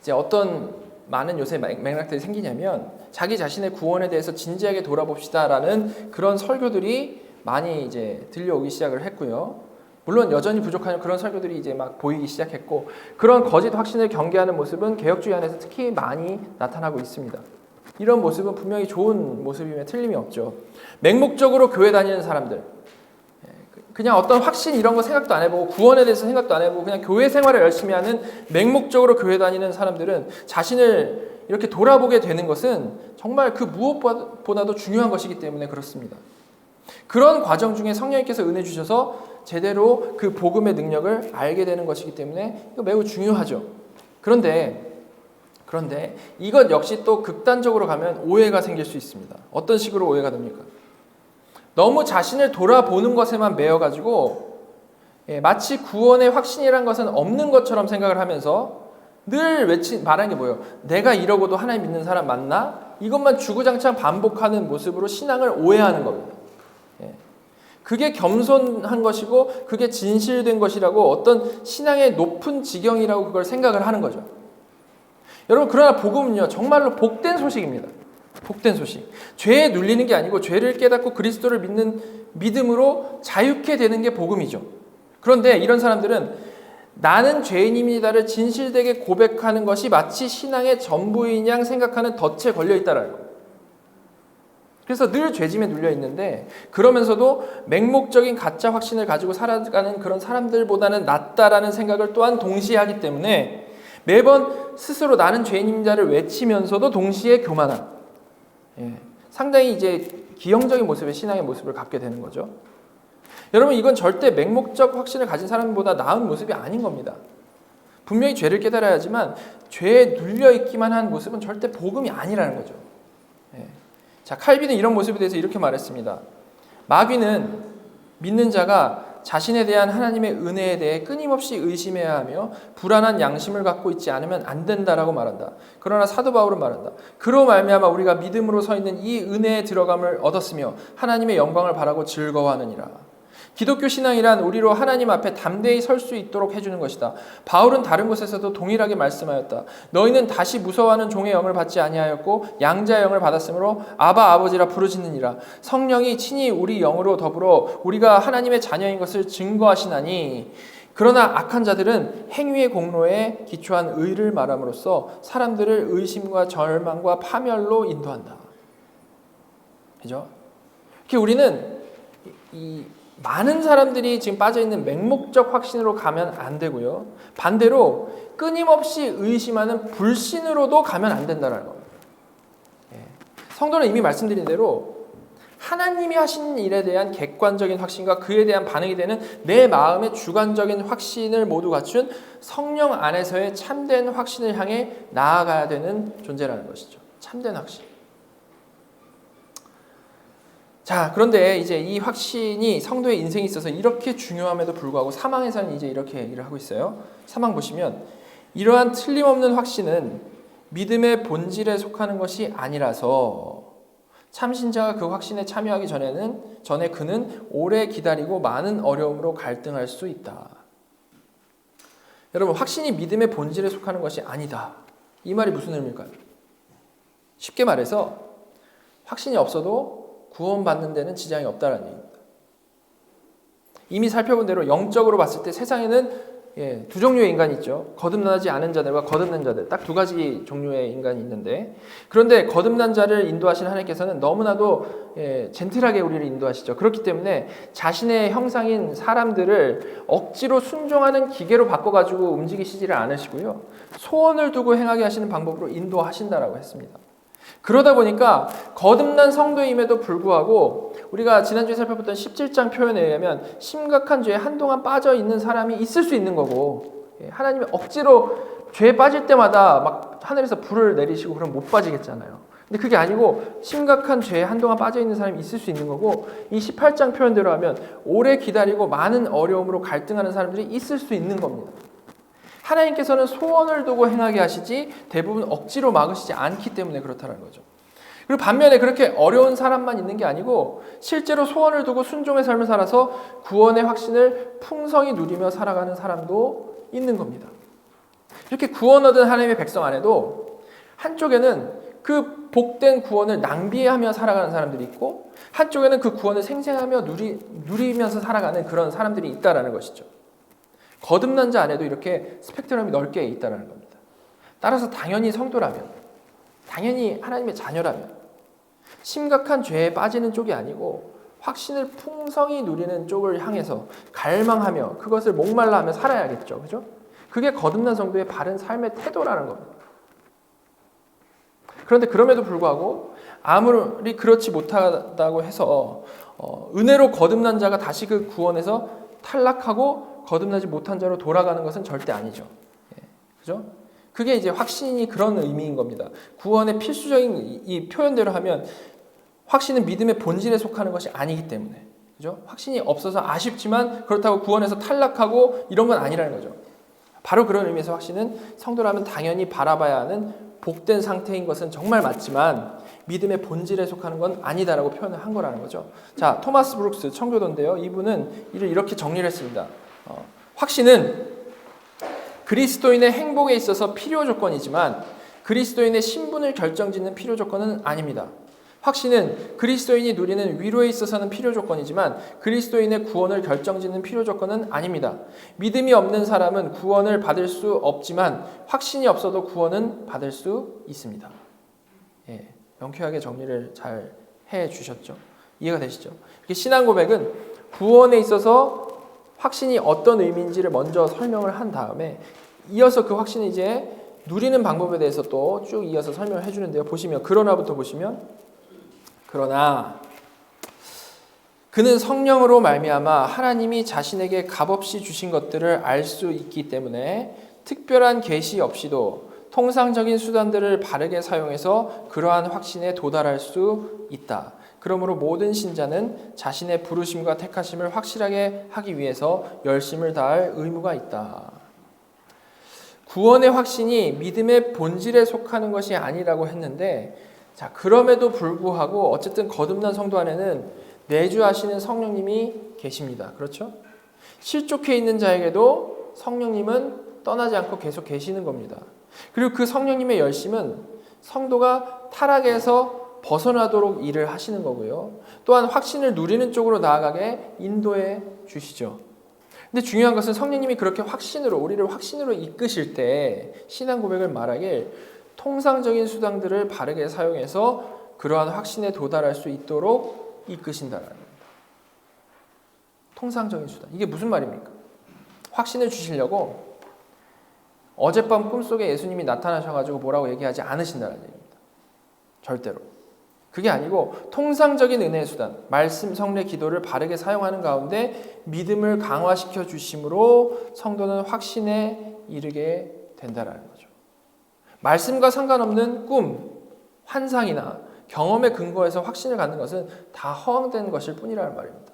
이제 어떤 많은 요새 맥락들이 생기냐면 자기 자신의 구원에 대해서 진지하게 돌아봅시다라는 그런 설교들이 많이 이제 들려오기 시작을 했고요. 물론 여전히 부족한 그런 설교들이 이제 막 보이기 시작했고, 그런 거짓 확신을 경계하는 모습은 개혁주의 안에서 특히 많이 나타나고 있습니다. 이런 모습은 분명히 좋은 모습임에 틀림이 없죠. 맹목적으로 교회 다니는 사람들, 그냥 어떤 확신 이런 거 생각도 안 해보고 구원에 대해서 생각도 안 해보고 그냥 교회 생활을 열심히 하는 맹목적으로 교회 다니는 사람들은 자신을 이렇게 돌아보게 되는 것은 정말 그 무엇보다도 중요한 것이기 때문에 그렇습니다. 그런 과정 중에 성령님께서 은혜 주셔서 제대로 그 복음의 능력을 알게 되는 것이기 때문에 이거 매우 중요하죠. 그런데 이것 역시 또 극단적으로 가면 오해가 생길 수 있습니다. 어떤 식으로 오해가 됩니까? 너무 자신을 돌아보는 것에만 매여가지고 마치 구원의 확신이란 것은 없는 것처럼 생각을 하면서 늘 말하는 게 뭐예요? 내가 이러고도 하나님 믿는 사람 맞나? 이것만 주구장창 반복하는 모습으로 신앙을 오해하는 겁니다. 그게 겸손한 것이고 그게 진실된 것이라고 어떤 신앙의 높은 지경이라고 그걸 생각을 하는 거죠. 여러분, 그러나 복음은요, 정말로 복된 소식입니다. 복된 소식. 죄에 눌리는 게 아니고 죄를 깨닫고 그리스도를 믿는 믿음으로 자유케 되는 게 복음이죠. 그런데 이런 사람들은 나는 죄인입니다를 진실되게 고백하는 것이 마치 신앙의 전부인 양 생각하는 덫에 걸려 있다라는 거예요. 그래서 늘 죄짐에 눌려 있는데 그러면서도 맹목적인 가짜 확신을 가지고 살아가는 그런 사람들보다는 낫다라는 생각을 또한 동시에 하기 때문에 매번 스스로 나는 죄인임자를 외치면서도 동시에 교만한, 상당히 이제 기형적인 모습의 신앙의 모습을 갖게 되는 거죠. 여러분, 이건 절대 맹목적 확신을 가진 사람보다 나은 모습이 아닌 겁니다. 분명히 죄를 깨달아야 하지만 죄에 눌려 있기만 한 모습은 절대 복음이 아니라는 거죠. 자, 칼빈은 이런 모습에 대해서 이렇게 말했습니다. 마귀는 믿는 자가 자신에 대한 하나님의 은혜에 대해 끊임없이 의심해야 하며 불안한 양심을 갖고 있지 않으면 안 된다라고 말한다. 그러나 사도 바울은 말한다. 그로 말미암아 우리가 믿음으로 서 있는 이 은혜에 들어감을 얻었으며 하나님의 영광을 바라고 즐거워하느니라. 기독교 신앙이란 우리로 하나님 앞에 담대히 설 수 있도록 해주는 것이다. 바울은 다른 곳에서도 동일하게 말씀하였다. 너희는 다시 무서워하는 종의 영을 받지 아니하였고 양자의 영을 받았으므로 아바 아버지라 부르짖느니라. 성령이 친히 우리 영으로 더불어 우리가 하나님의 자녀인 것을 증거하시나니 그러나 악한 자들은 행위의 공로에 기초한 의를 말함으로써 사람들을 의심과 절망과 파멸로 인도한다. 그죠? 우리는 많은 사람들이 지금 빠져있는 맹목적 확신으로 가면 안 되고요. 반대로 끊임없이 의심하는 불신으로도 가면 안 된다는 겁니다. 성도는 이미 말씀드린 대로 하나님이 하신 일에 대한 객관적인 확신과 그에 대한 반응이 되는 내 마음의 주관적인 확신을 모두 갖춘 성령 안에서의 참된 확신을 향해 나아가야 되는 존재라는 것이죠. 참된 확신. 자, 그런데 이제 이 확신이 성도의 인생에 있어서 이렇게 중요함에도 불구하고 사망에서는 이제 이렇게 얘기를 하고 있어요. 사망 보시면 이러한 틀림없는 확신은 믿음의 본질에 속하는 것이 아니라서 참신자가 그 확신에 참여하기 전에 그는 오래 기다리고 많은 어려움으로 갈등할 수 있다. 여러분, 확신이 믿음의 본질에 속하는 것이 아니다. 이 말이 무슨 의미일까요? 쉽게 말해서 확신이 없어도 구원받는 데는 지장이 없다는 얘기입니다. 이미 살펴본 대로 영적으로 봤을 때 세상에는 두 종류의 인간이 있죠. 거듭나지 않은 자들과 거듭난 자들. 딱 두 가지 종류의 인간이 있는데, 그런데 거듭난 자를 인도하시는 하나님께서는 너무나도 젠틀하게 우리를 인도하시죠. 그렇기 때문에 자신의 형상인 사람들을 억지로 순종하는 기계로 바꿔가지고 움직이시지를 않으시고요. 소원을 두고 행하게 하시는 방법으로 인도하신다라고 했습니다. 그러다 보니까 거듭난 성도임에도 불구하고 우리가 지난주에 살펴봤던 17장 표현에 의하면 심각한 죄에 한동안 빠져 있는 사람이 있을 수 있는 거고, 하나님이 억지로 죄에 빠질 때마다 막 하늘에서 불을 내리시고 그럼 못 빠지겠잖아요. 근데 그게 아니고 심각한 죄에 한동안 빠져 있는 사람이 있을 수 있는 거고, 이 18장 표현대로 하면 오래 기다리고 많은 어려움으로 갈등하는 사람들이 있을 수 있는 겁니다. 하나님께서는 소원을 두고 행하게 하시지 대부분 억지로 막으시지 않기 때문에 그렇다는 거죠. 그리고 반면에 그렇게 어려운 사람만 있는 게 아니고 실제로 소원을 두고 순종의 삶을 살아서 구원의 확신을 풍성히 누리며 살아가는 사람도 있는 겁니다. 이렇게 구원 얻은 하나님의 백성 안에도 한쪽에는 그 복된 구원을 낭비하며 살아가는 사람들이 있고, 한쪽에는 그 구원을 생생하며 누리면서 살아가는 그런 사람들이 있다는 것이죠. 거듭난 자 안에도 이렇게 스펙트럼이 넓게 있다는 겁니다. 따라서 당연히 성도라면, 당연히 하나님의 자녀라면 심각한 죄에 빠지는 쪽이 아니고 확신을 풍성히 누리는 쪽을 향해서 갈망하며 그것을 목말라 하며 살아야겠죠. 그죠? 그게 거듭난 성도의 바른 삶의 태도라는 겁니다. 그런데 그럼에도 불구하고 아무리 그렇지 못하다고 해서 은혜로 거듭난 자가 다시 그 구원에서 탈락하고 거듭나지 못한 자로 돌아가는 것은 절대 아니죠. 그죠? 그게 이제 확신이 그런 의미인 겁니다. 구원의 필수적인 이 표현대로 하면 확신은 믿음의 본질에 속하는 것이 아니기 때문에. 그죠? 확신이 없어서 아쉽지만 그렇다고 구원에서 탈락하고 이런 건 아니라는 거죠. 바로 그런 의미에서 확신은 성도라면 당연히 바라봐야 하는 복된 상태인 것은 정말 맞지만 믿음의 본질에 속하는 건 아니다라고 표현을 한 거라는 거죠. 자, 토마스 브룩스 청교도인데요. 이분은 이를 이렇게 정리를 했습니다. 확신은 그리스도인의 행복에 있어서 필요 조건이지만 그리스도인의 신분을 결정짓는 필요 조건은 아닙니다. 확신은 그리스도인이 누리는 위로에 있어서는 필요 조건이지만 그리스도인의 구원을 결정짓는 필요 조건은 아닙니다. 믿음이 없는 사람은 구원을 받을 수 없지만 확신이 없어도 구원은 받을 수 있습니다. 예, 명쾌하게 정리를 잘 해주셨죠. 이해가 되시죠? 이렇게 신앙 고백은 구원에 있어서 확신이 어떤 의미인지를 먼저 설명을 한 다음에 이어서 그 확신을 이제 누리는 방법에 대해서 또 쭉 이어서 설명을 해주는데요. 보시면 그러나부터 보시면 그러나 그는 성령으로 말미암아 하나님이 자신에게 값없이 주신 것들을 알 수 있기 때문에 특별한 계시 없이도 통상적인 수단들을 바르게 사용해서 그러한 확신에 도달할 수 있다. 그러므로 모든 신자는 자신의 부르심과 택하심을 확실하게 하기 위해서 열심을 다할 의무가 있다. 구원의 확신이 믿음의 본질에 속하는 것이 아니라고 했는데, 자, 그럼에도 불구하고 어쨌든 거듭난 성도 안에는 내주하시는 성령님이 계십니다. 그렇죠? 실족해 있는 자에게도 성령님은 떠나지 않고 계속 계시는 겁니다. 그리고 그 성령님의 열심은 성도가 타락에서 벗어나도록 일을 하시는 거고요. 또한 확신을 누리는 쪽으로 나아가게 인도해 주시죠. 근데 중요한 것은 성령님이 그렇게 우리를 확신으로 이끄실 때 신앙 고백을 말하길 통상적인 수단들을 바르게 사용해서 그러한 확신에 도달할 수 있도록 이끄신다는 겁니다. 통상적인 수단. 이게 무슨 말입니까? 확신을 주시려고 어젯밤 꿈속에 예수님이 나타나셔가지고 뭐라고 얘기하지 않으신다는 얘기입니다. 절대로. 그게 아니고 통상적인 은혜의 수단, 말씀, 성례, 기도를 바르게 사용하는 가운데 믿음을 강화시켜 주심으로 성도는 확신에 이르게 된다는 거죠. 말씀과 상관없는 꿈, 환상이나 경험에 근거해서 확신을 갖는 것은 다 허황된 것일 뿐이라는 말입니다.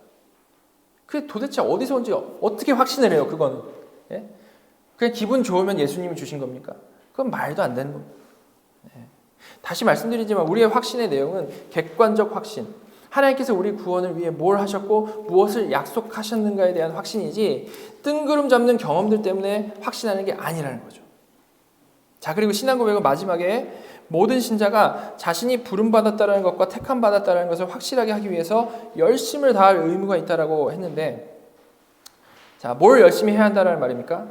그게 도대체 어디서 온지 어떻게 확신을 해요, 그거는. 예? 그냥 기분 좋으면 예수님이 주신 겁니까? 그건 말도 안 되는 겁니다. 예. 다시 말씀드리지만 우리의 확신의 내용은 객관적 확신, 하나님께서 우리 구원을 위해 뭘 하셨고 무엇을 약속하셨는가에 대한 확신이지 뜬구름 잡는 경험들 때문에 확신하는 게 아니라는 거죠. 자, 그리고 신앙 고백은 마지막에 모든 신자가 자신이 부름받았다는 것과 택함받았다는 것을 확실하게 하기 위해서 열심을 다할 의무가 있다라고 했는데, 자, 뭘 열심히 해야 한다는 말입니까?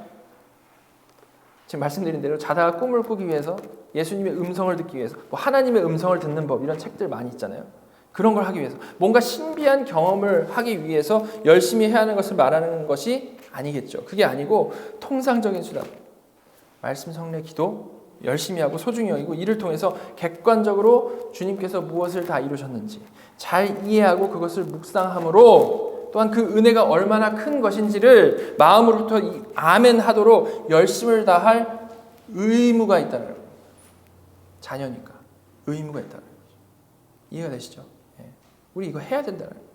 지금 말씀드린 대로 자다가 꿈을 꾸기 위해서, 예수님의 음성을 듣기 위해서, 하나님의 음성을 듣는 법, 이런 책들 많이 있잖아요. 그런 걸 하기 위해서, 뭔가 신비한 경험을 하기 위해서 열심히 해야 하는 것을 말하는 것이 아니겠죠. 그게 아니고 통상적인 수단, 말씀, 성례, 기도 열심히 하고 소중히 여기고 이를 통해서 객관적으로 주님께서 무엇을 다 이루셨는지 잘 이해하고 그것을 묵상함으로 또한 그 은혜가 얼마나 큰 것인지를 마음으로부터 아멘 하도록 열심을 다할 의무가 있다는 거예요. 자녀니까 의무가 있다는 거죠. 이해가 되시죠? 예. 우리 이거 해야 된다는 거예요.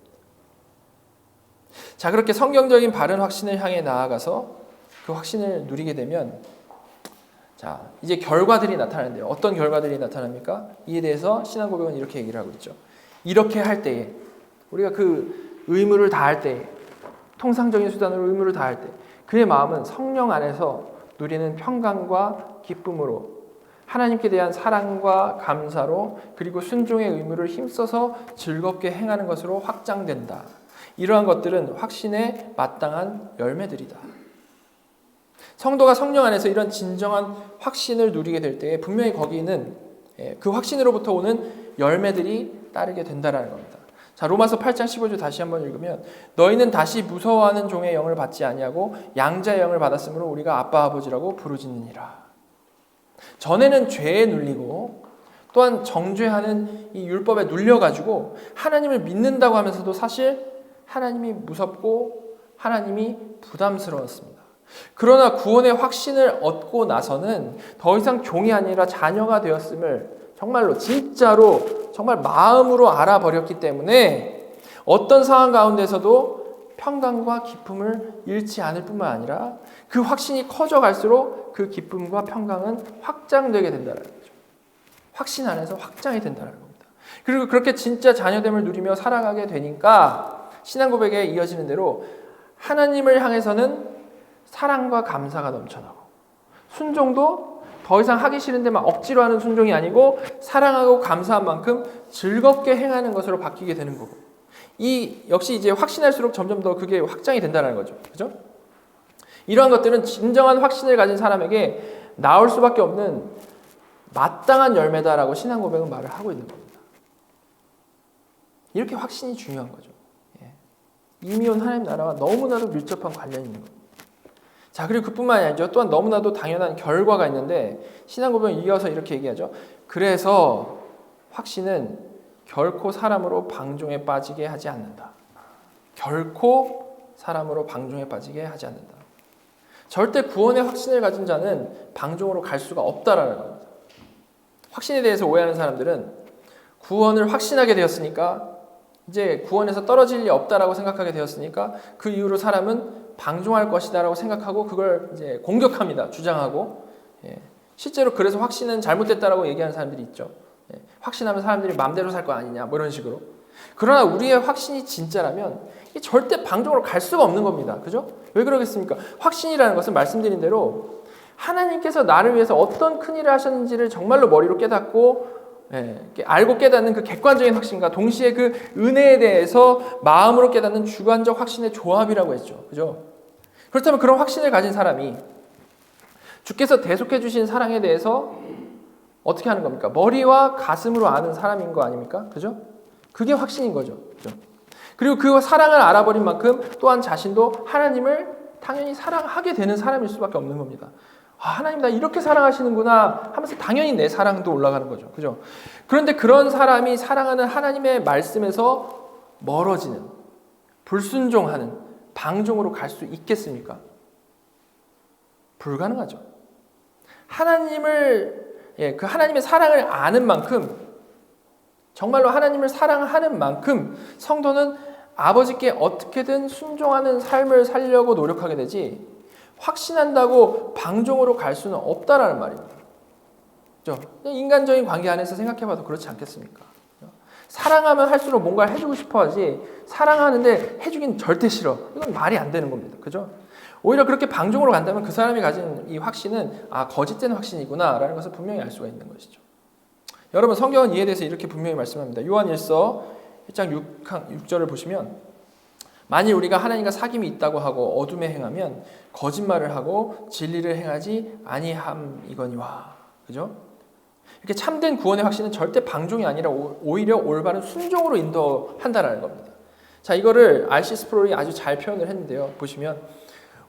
자, 그렇게 성경적인 바른 확신을 향해 나아가서 그 확신을 누리게 되면, 자, 이제 결과들이 나타나는데요. 어떤 결과들이 나타납니까? 이에 대해서 신앙 고백은 이렇게 얘기를 하고 있죠. 이렇게 할 때에, 우리가 그 의무를 다할 때, 통상적인 수단으로 의무를 다할 때 그의 마음은 성령 안에서 누리는 평강과 기쁨으로, 하나님께 대한 사랑과 감사로, 그리고 순종의 의무를 힘써서 즐겁게 행하는 것으로 확장된다. 이러한 것들은 확신에 마땅한 열매들이다. 성도가 성령 안에서 이런 진정한 확신을 누리게 될 때 분명히 거기는 그 확신으로부터 오는 열매들이 따르게 된다는 겁니다. 자, 로마서 8장 15절 다시 한번 읽으면, 너희는 다시 무서워하는 종의 영을 받지 아니하고 양자의 영을 받았으므로 우리가 아빠 아버지라고 부르짖느니라. 전에는 죄에 눌리고 또한 정죄하는 이 율법에 눌려가지고 하나님을 믿는다고 하면서도 사실 하나님이 무섭고 하나님이 부담스러웠습니다. 그러나 구원의 확신을 얻고 나서는 더 이상 종이 아니라 자녀가 되었음을 정말로 진짜로 정말 마음으로 알아버렸기 때문에 어떤 상황 가운데서도 평강과 기쁨을 잃지 않을 뿐만 아니라 그 확신이 커져갈수록 그 기쁨과 평강은 확장되게 된다는 거죠. 확신 안에서 확장이 된다는 겁니다. 그리고 그렇게 진짜 자녀됨을 누리며 살아가게 되니까 신앙 고백에 이어지는 대로 하나님을 향해서는 사랑과 감사가 넘쳐나고 순종도 더 이상 하기 싫은데 막 억지로 하는 순종이 아니고 사랑하고 감사한 만큼 즐겁게 행하는 것으로 바뀌게 되는 거고 이 역시 이제 확신할수록 점점 더 그게 확장이 된다는 거죠. 그죠? 이러한 것들은 진정한 확신을 가진 사람에게 나올 수밖에 없는 마땅한 열매다라고 신앙 고백은 말을 하고 있는 겁니다. 이렇게 확신이 중요한 거죠. 이미 온 하나님 나라와 너무나도 밀접한 관련이 있는 겁니다. 자, 그리고 그뿐만이 아니죠. 또한 너무나도 당연한 결과가 있는데 신앙 고백은 이어서 이렇게 얘기하죠. 그래서 확신은 결코 사람으로 방종에 빠지게 하지 않는다. 결코 사람으로 방종에 빠지게 하지 않는다. 절대 구원의 확신을 가진 자는 방종으로 갈 수가 없다라는 겁니다. 확신에 대해서 오해하는 사람들은 구원을 확신하게 되었으니까 이제 구원에서 떨어질 리 없다라고 생각하게 되었으니까 그 이후로 사람은 방종할 것이다라고 생각하고 그걸 이제 공격합니다. 주장하고 실제로 그래서 확신은 잘못됐다라고 얘기하는 사람들이 있죠. 확신하면 사람들이 마음대로 살 거 아니냐 뭐 이런 식으로. 그러나 우리의 확신이 진짜라면 절대 방종으로 갈 수가 없는 겁니다. 그죠? 왜 그러겠습니까? 확신이라는 것은 말씀드린 대로 하나님께서 나를 위해서 어떤 큰일을 하셨는지를 정말로 머리로 깨닫고 알고 깨닫는 그 객관적인 확신과 동시에 그 은혜에 대해서 마음으로 깨닫는 주관적 확신의 조합이라고 했죠. 그죠? 그렇다면 그런 확신을 가진 사람이 주께서 대속해 주신 사랑에 대해서 어떻게 하는 겁니까? 머리와 가슴으로 아는 사람인 거 아닙니까? 그죠? 그게 확신인 거죠. 그죠? 그리고 그 사랑을 알아버린 만큼 또한 자신도 하나님을 당연히 사랑하게 되는 사람일 수밖에 없는 겁니다. 아, 하나님 나 이렇게 사랑하시는구나 하면서 당연히 내 사랑도 올라가는 거죠. 그죠? 그런데 그런 사람이 사랑하는 하나님의 말씀에서 멀어지는, 불순종하는 방종으로 갈 수 있겠습니까? 불가능하죠. 그 하나님의 사랑을 아는 만큼, 정말로 하나님을 사랑하는 만큼 성도는 아버지께 어떻게든 순종하는 삶을 살려고 노력하게 되지 확신한다고 방종으로 갈 수는 없다라는 말입니다. 그렇죠? 인간적인 관계 안에서 생각해봐도 그렇지 않겠습니까? 사랑하면 할수록 뭔가를 해주고 싶어하지 사랑하는데 해주긴 절대 싫어. 이건 말이 안 되는 겁니다. 그죠? 오히려 그렇게 방종으로 간다면 그 사람이 가진 이 확신은 거짓된 확신이구나 라는 것을 분명히 알 수가 있는 것이죠. 여러분 성경은 이에 대해서 이렇게 분명히 말씀합니다. 요한 1서 1장 6절을 보시면 만일 우리가 하나님과 사귐이 있다고 하고 어둠에 행하면 거짓말을 하고 진리를 행하지 아니함이거니와. 그죠? 이렇게 참된 구원의 확신은 절대 방종이 아니라 오히려 올바른 순종으로 인도한다라는 겁니다. 자, 이거를 R.C. 스프롤이 아주 잘 표현을 했는데요. 보시면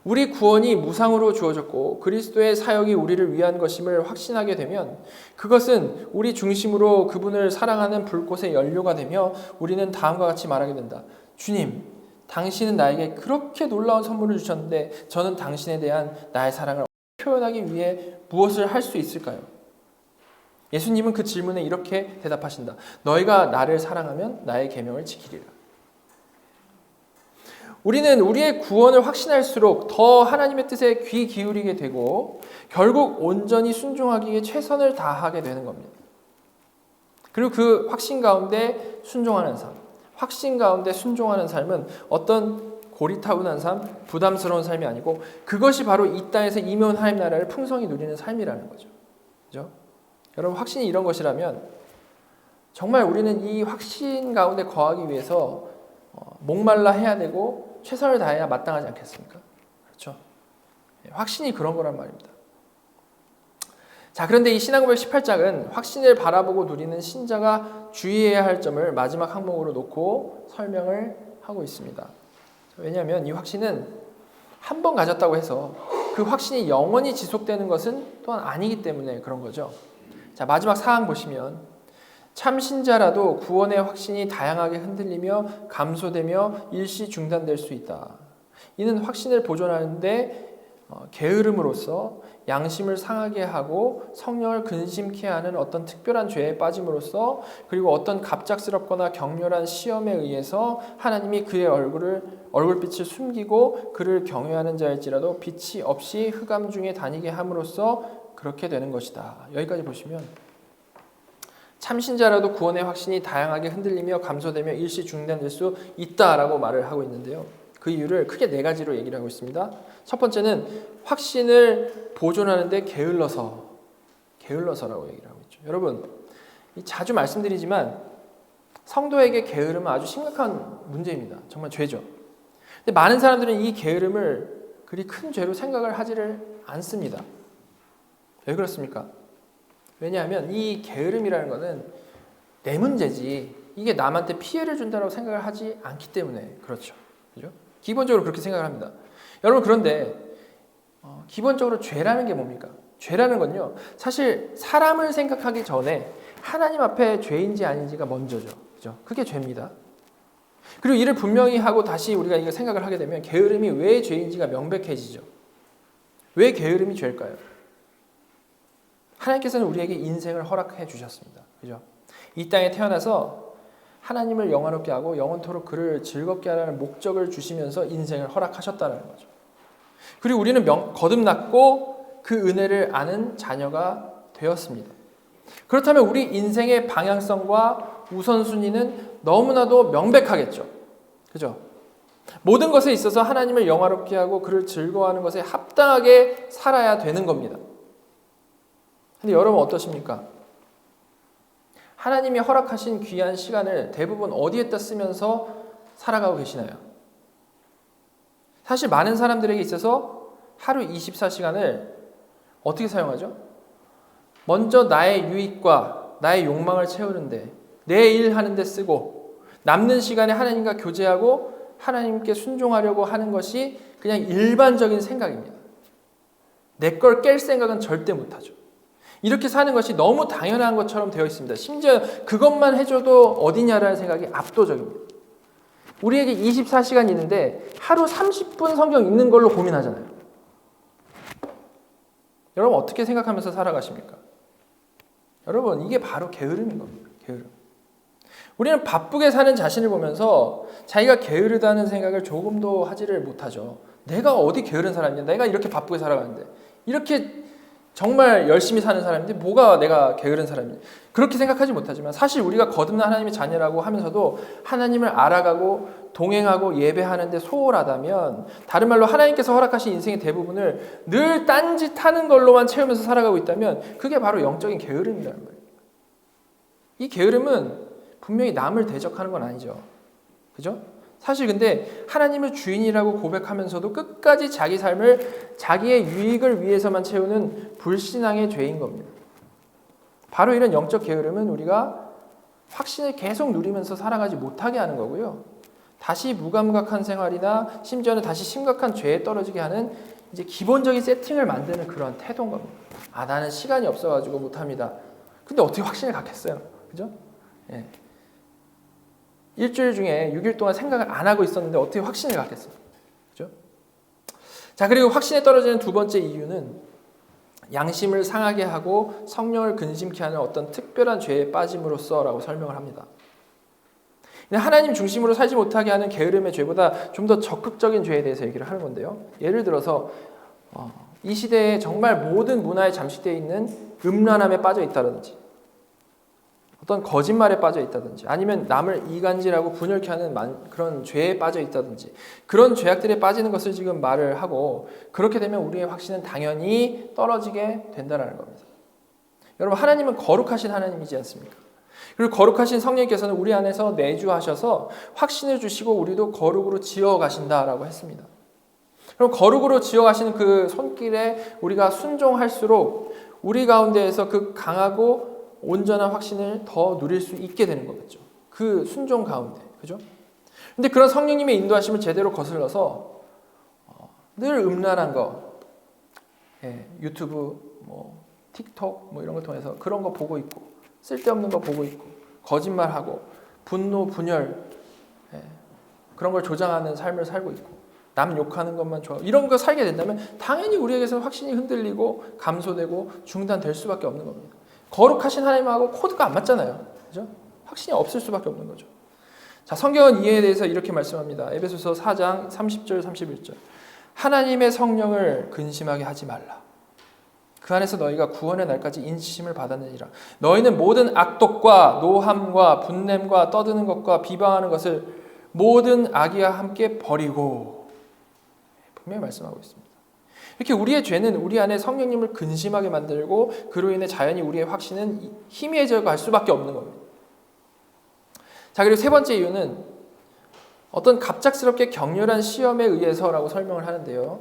우리 구원이 무상으로 주어졌고 그리스도의 사역이 우리를 위한 것임을 확신하게 되면 그것은 우리 중심으로 그분을 사랑하는 불꽃의 연료가 되며 우리는 다음과 같이 말하게 된다. 주님, 당신은 나에게 그렇게 놀라운 선물을 주셨는데 저는 당신에 대한 나의 사랑을 표현하기 위해 무엇을 할 수 있을까요? 예수님은 그 질문에 이렇게 대답하신다. 너희가 나를 사랑하면 나의 계명을 지키리라. 우리는 우리의 구원을 확신할수록 더 하나님의 뜻에 귀 기울이게 되고 결국 온전히 순종하기에 최선을 다하게 되는 겁니다. 그리고 그 확신 가운데 순종하는 삶, 확신 가운데 순종하는 삶은 어떤 고리타분한 삶, 부담스러운 삶이 아니고 그것이 바로 이 땅에서 이미 온 하나님 나라를 풍성히 누리는 삶이라는 거죠. 그죠? 여러분 확신이 이런 것이라면 정말 우리는 이 확신 가운데 거하기 위해서 목말라 해야 되고 최선을 다해야 마땅하지 않겠습니까? 그렇죠? 확신이 그런 거란 말입니다. 자, 그런데 이 신앙고백 18장은 확신을 바라보고 누리는 신자가 주의해야 할 점을 마지막 항목으로 놓고 설명을 하고 있습니다. 왜냐하면 이 확신은 한 번 가졌다고 해서 그 확신이 영원히 지속되는 것은 또한 아니기 때문에 그런 거죠. 자, 마지막 사항 보시면 참 신자라도 구원의 확신이 다양하게 흔들리며 감소되며 일시 중단될 수 있다. 이는 확신을 보존하는데 게으름으로써 양심을 상하게 하고 성령을 근심케 하는 어떤 특별한 죄에 빠짐으로써 그리고 어떤 갑작스럽거나 격렬한 시험에 의해서 하나님이 그의 얼굴빛을 숨기고 그를 경외하는 자일지라도 빛이 없이 흑암 중에 다니게 함으로써 그렇게 되는 것이다. 여기까지 보시면 참신자라도 구원의 확신이 다양하게 흔들리며 감소되며 일시 중단될 수 있다라고 말을 하고 있는데요. 그 이유를 크게 네 가지로 얘기를 하고 있습니다. 첫 번째는 확신을 보존하는데 게을러서라고 얘기를 하고 있죠. 여러분, 자주 말씀드리지만 성도에게 게으름은 아주 심각한 문제입니다. 정말 죄죠. 근데 많은 사람들은 이 게으름을 그리 큰 죄로 생각을 하지를 않습니다. 왜 그렇습니까? 왜냐하면 이 게으름이라는 것은 내 문제지 이게 남한테 피해를 준다고 생각을 하지 않기 때문에 그렇죠. 그죠? 기본적으로 그렇게 생각을 합니다. 여러분, 그런데 기본적으로 죄라는 게 뭡니까? 죄라는 건요, 사실 사람을 생각하기 전에 하나님 앞에 죄인지 아닌지가 먼저죠. 그죠? 그게 죄입니다. 그리고 이를 분명히 하고 다시 우리가 이거 생각을 하게 되면 게으름이 왜 죄인지가 명백해지죠. 왜 게으름이 죄일까요? 하나님께서는 우리에게 인생을 허락해 주셨습니다. 그죠? 이 땅에 태어나서 하나님을 영화롭게 하고 영원토록 그를 즐겁게 하라는 목적을 주시면서 인생을 허락하셨다는 거죠. 그리고 우리는 거듭났고 그 은혜를 아는 자녀가 되었습니다. 그렇다면 우리 인생의 방향성과 우선순위는 너무나도 명백하겠죠. 그죠? 모든 것에 있어서 하나님을 영화롭게 하고 그를 즐거워하는 것에 합당하게 살아야 되는 겁니다. 근데 여러분 어떠십니까? 하나님이 허락하신 귀한 시간을 대부분 어디에다 쓰면서 살아가고 계시나요? 사실 많은 사람들에게 있어서 하루 24시간을 어떻게 사용하죠? 먼저 나의 유익과 나의 욕망을 채우는데, 내 일 하는데 쓰고, 남는 시간에 하나님과 교제하고 하나님께 순종하려고 하는 것이 그냥 일반적인 생각입니다. 내 걸 깰 생각은 절대 못하죠. 이렇게 사는 것이 너무 당연한 것처럼 되어 있습니다. 심지어 그것만 해줘도 어디냐라는 생각이 압도적입니다. 우리에게 24시간 있는데 하루 30분 성경 읽는 걸로 고민하잖아요. 여러분 어떻게 생각하면서 살아가십니까? 여러분 이게 바로 게으름인 겁니다. 게으름. 우리는 바쁘게 사는 자신을 보면서 자기가 게으르다는 생각을 조금도 하지를 못하죠. 내가 어디 게으른 사람이냐? 내가 이렇게 바쁘게 살아가는데, 이렇게 정말 열심히 사는 사람인데 뭐가 내가 게으른 사람이냐? 그렇게 생각하지 못하지만 사실 우리가 거듭난 하나님의 자녀라고 하면서도 하나님을 알아가고 동행하고 예배하는데 소홀하다면, 다른 말로 하나님께서 허락하신 인생의 대부분을 늘 딴짓하는 걸로만 채우면서 살아가고 있다면 그게 바로 영적인 게으름이라는 거예요. 이 게으름은 분명히 남을 대적하는 건 아니죠. 그죠? 사실 근데 하나님을 주인이라고 고백하면서도 끝까지 자기 삶을 자기의 유익을 위해서만 채우는 불신앙의 죄인 겁니다. 바로 이런 영적 게으름은 우리가 확신을 계속 누리면서 살아가지 못하게 하는 거고요. 다시 무감각한 생활이나 심지어는 다시 심각한 죄에 떨어지게 하는 이제 기본적인 세팅을 만드는 그런 태도인 겁니다. 아, 나는 시간이 없어가지고 못합니다. 근데 어떻게 확신을 갖겠어요? 그죠? 예. 일주일 중에 6일 동안 생각을 안 하고 있었는데 어떻게 확신을 갖겠어요? 그죠? 자, 그리고 확신에 떨어지는 두 번째 이유는 양심을 상하게 하고 성령을 근심케 하는 어떤 특별한 죄에 빠짐으로써라고 설명을 합니다. 하나님 중심으로 살지 못하게 하는 게으름의 죄보다 좀 더 적극적인 죄에 대해서 얘기를 하는 건데요. 예를 들어서 이 시대에 정말 모든 문화에 잠식되어 있는 음란함에 빠져 있다든지, 어떤 거짓말에 빠져 있다든지, 아니면 남을 이간질하고 분열케 하는 그런 죄에 빠져 있다든지, 그런 죄악들에 빠지는 것을 지금 말을 하고, 그렇게 되면 우리의 확신은 당연히 떨어지게 된다는 겁니다. 여러분, 하나님은 거룩하신 하나님이지 않습니까? 그리고 거룩하신 성령께서는 우리 안에서 내주하셔서 확신을 주시고 우리도 거룩으로 지어가신다라고 했습니다. 그럼 거룩으로 지어가시는 그 손길에 우리가 순종할수록 우리 가운데에서 그 강하고 온전한 확신을 더 누릴 수 있게 되는 거겠죠. 그 순종 가운데, 그죠? 근데 그런 성령님의 인도하심을 제대로 거슬러서 늘 음란한 거, 유튜브, 틱톡 이런 걸 통해서 그런 거 보고 있고, 쓸데없는 거 보고 있고, 거짓말하고, 분노, 분열, 그런 걸 조장하는 삶을 살고 있고, 남 욕하는 것만 좋아하고 이런 거 살게 된다면 당연히 우리에게서는 확신이 흔들리고 감소되고 중단될 수밖에 없는 겁니다. 거룩하신 하나님하고 코드가 안 맞잖아요. 그죠? 확신이 없을 수밖에 없는 거죠. 자, 성경은 이에 대해서 이렇게 말씀합니다. 에베소서 4장 30절 31절. 하나님의 성령을 근심하게 하지 말라. 그 안에서 너희가 구원의 날까지 인치심을 받았느니라. 너희는 모든 악독과 노함과 분냄과 떠드는 것과 비방하는 것을 모든 악의와 함께 버리고, 분명히 말씀하고 있습니다. 이렇게 우리의 죄는 우리 안에 성령님을 근심하게 만들고 그로 인해 자연히 우리의 확신은 희미해져 갈 수밖에 없는 겁니다. 자, 그리고 세 번째 이유는 어떤 갑작스럽게 격렬한 시험에 의해서라고 설명을 하는데요.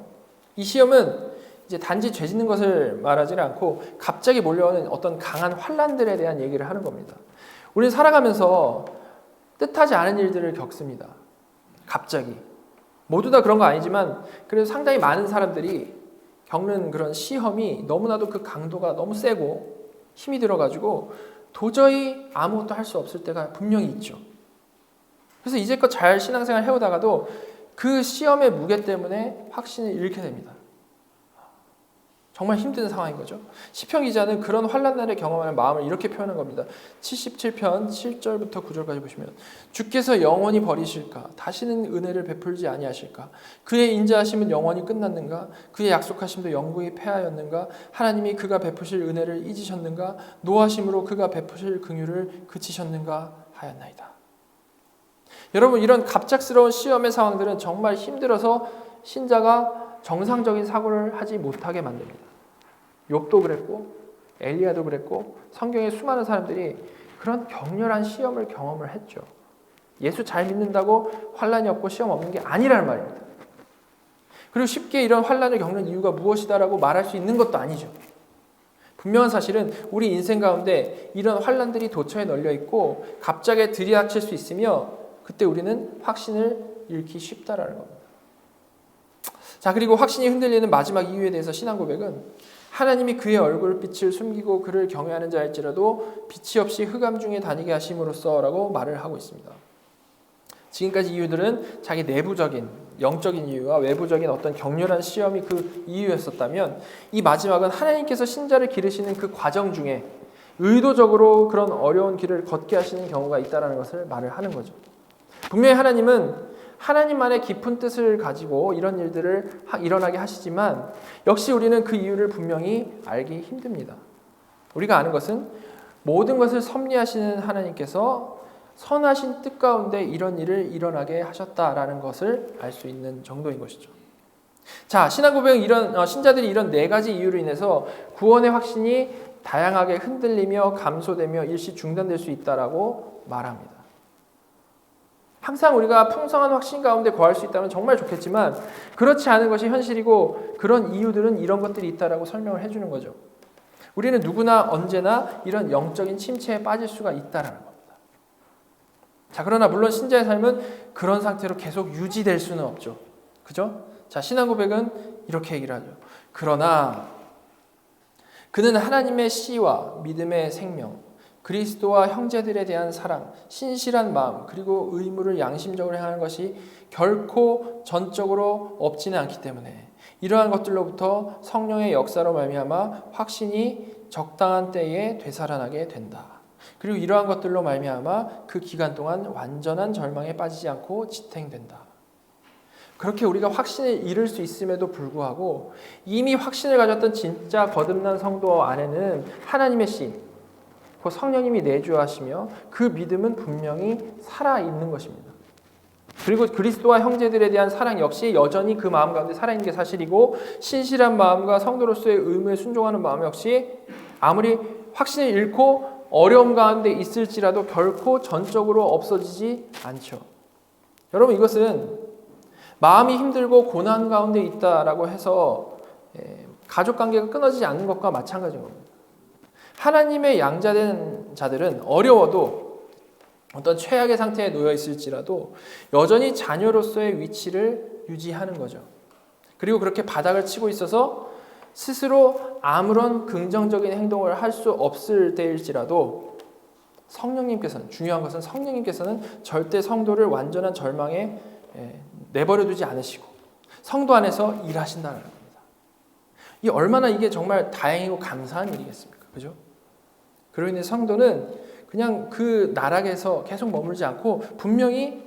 이 시험은 이제 단지 죄 짓는 것을 말하지는 않고 갑자기 몰려오는 어떤 강한 환난들에 대한 얘기를 하는 겁니다. 우리는 살아가면서 뜻하지 않은 일들을 겪습니다. 갑자기. 모두 다 그런 거 아니지만 그래도 상당히 많은 사람들이 겪는 그런 시험이 너무나도 그 강도가 너무 세고 힘이 들어가지고 도저히 아무것도 할 수 없을 때가 분명히 있죠. 그래서 이제껏 잘 신앙생활 해오다가도 그 시험의 무게 때문에 확신을 잃게 됩니다. 정말 힘든 상황인 거죠. 시편 기자는 그런 환난날에 경험하는 마음을 이렇게 표현한 겁니다. 77편 7절부터 9절까지 보시면 주께서 영원히 버리실까? 다시는 은혜를 베풀지 아니하실까? 그의 인자하심은 영원히 끝났는가? 그의 약속하심도 영구히 패하였는가? 하나님이 그가 베푸실 은혜를 잊으셨는가? 노하심으로 그가 베푸실 긍휼을 그치셨는가 하였나이다. 여러분, 이런 갑작스러운 시험의 상황들은 정말 힘들어서 신자가 정상적인 사고를 하지 못하게 만듭니다. 욥도 그랬고 엘리야도 그랬고 성경의 수많은 사람들이 그런 격렬한 시험을 경험을 했죠. 예수 잘 믿는다고 환난이 없고 시험 없는 게 아니라는 말입니다. 그리고 쉽게 이런 환난을 겪는 이유가 무엇이다라고 말할 수 있는 것도 아니죠. 분명한 사실은 우리 인생 가운데 이런 환난들이 도처에 널려 있고 갑자기 들이닥칠 수 있으며 그때 우리는 확신을 잃기 쉽다라는 겁니다. 자, 그리고 확신이 흔들리는 마지막 이유에 대해서 신앙 고백은 하나님이 그의 얼굴빛을 숨기고 그를 경외하는 자일지라도 빛이 없이 흑암 중에 다니게 하심으로써라고 말을 하고 있습니다. 지금까지 이유들은 자기 내부적인 영적인 이유와 외부적인 어떤 격렬한 시험이 그 이유였었다면 이 마지막은 하나님께서 신자를 기르시는 그 과정 중에 의도적으로 그런 어려운 길을 걷게 하시는 경우가 있다는 것을 말을 하는 거죠. 분명히 하나님은 하나님만의 깊은 뜻을 가지고 이런 일들을 일어나게 하시지만 역시 우리는 그 이유를 분명히 알기 힘듭니다. 우리가 아는 것은 모든 것을 섭리하시는 하나님께서 선하신 뜻 가운데 이런 일을 일어나게 하셨다라는 것을 알 수 있는 정도인 것이죠. 자, 신앙 고백은 이런 신자들이 이런 네 가지 이유로 인해서 구원의 확신이 다양하게 흔들리며 감소되며 일시 중단될 수 있다라고 말합니다. 항상 우리가 풍성한 확신 가운데 거할 수 있다면 정말 좋겠지만 그렇지 않은 것이 현실이고 그런 이유들은 이런 것들이 있다라고 설명을 해주는 거죠. 우리는 누구나 언제나 이런 영적인 침체에 빠질 수가 있다라는 겁니다. 자, 그러나 물론 신자의 삶은 그런 상태로 계속 유지될 수는 없죠. 그죠? 자, 신앙 고백은 이렇게 얘기를 하죠. 그러나 그는 하나님의 씨와 믿음의 생명, 그리스도와 형제들에 대한 사랑, 신실한 마음, 그리고 의무를 양심적으로 행하는 것이 결코 전적으로 없지는 않기 때문에 이러한 것들로부터 성령의 역사로 말미암아 확신이 적당한 때에 되살아나게 된다. 그리고 이러한 것들로 말미암아 그 기간 동안 완전한 절망에 빠지지 않고 지탱된다. 그렇게 우리가 확신을 잃을 수 있음에도 불구하고 이미 확신을 가졌던 진짜 거듭난 성도 안에는 하나님의 씨, 그 성령님이 내주하시며 그 믿음은 분명히 살아있는 것입니다. 그리고 그리스도와 형제들에 대한 사랑 역시 여전히 그 마음 가운데 살아있는 게 사실이고 신실한 마음과 성도로서의 의무에 순종하는 마음 역시 아무리 확신을 잃고 어려움 가운데 있을지라도 결코 전적으로 없어지지 않죠. 여러분, 이것은 마음이 힘들고 고난 가운데 있다라고 해서 가족관계가 끊어지지 않는 것과 마찬가지인 겁니다. 하나님의 양자된 자들은 어려워도 어떤 최악의 상태에 놓여 있을지라도 여전히 자녀로서의 위치를 유지하는 거죠. 그리고 그렇게 바닥을 치고 있어서 스스로 아무런 긍정적인 행동을 할 수 없을 때일지라도 성령님께서는, 중요한 것은 성령님께서는 절대 성도를 완전한 절망에 내버려 두지 않으시고 성도 안에서 일하신다는 겁니다. 이 얼마나 이게 정말 다행이고 감사한 일이겠습니까? 그죠? 그로 인해 성도는 그냥 그 나락에서 계속 머물지 않고 분명히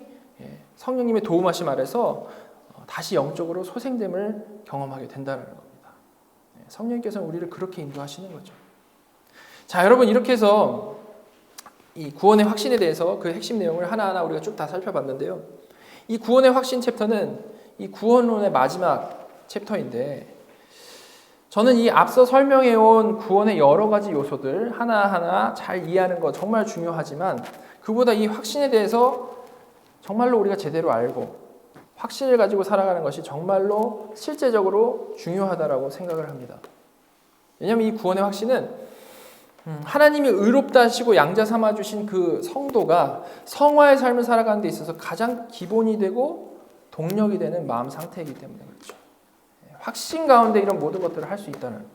성령님의 도움하심 아래서 다시 영적으로 소생됨을 경험하게 된다는 겁니다. 성령님께서는 우리를 그렇게 인도하시는 거죠. 자, 여러분, 이렇게 해서 이 구원의 확신에 대해서 그 핵심 내용을 하나하나 우리가 쭉 다 살펴봤는데요. 이 구원의 확신 챕터는 이 구원론의 마지막 챕터인데, 저는 이 앞서 설명해온 구원의 여러 가지 요소들 하나하나 잘 이해하는 거 정말 중요하지만, 그보다 이 확신에 대해서 정말로 우리가 제대로 알고 확신을 가지고 살아가는 것이 정말로 실제적으로 중요하다라고 생각을 합니다. 왜냐하면 이 구원의 확신은 하나님이 의롭다 하시고 양자 삼아 주신 그 성도가 성화의 삶을 살아가는 데 있어서 가장 기본이 되고 동력이 되는 마음 상태이기 때문에 그렇죠. 확신 가운데 이런 모든 것들을 할 수 있다는,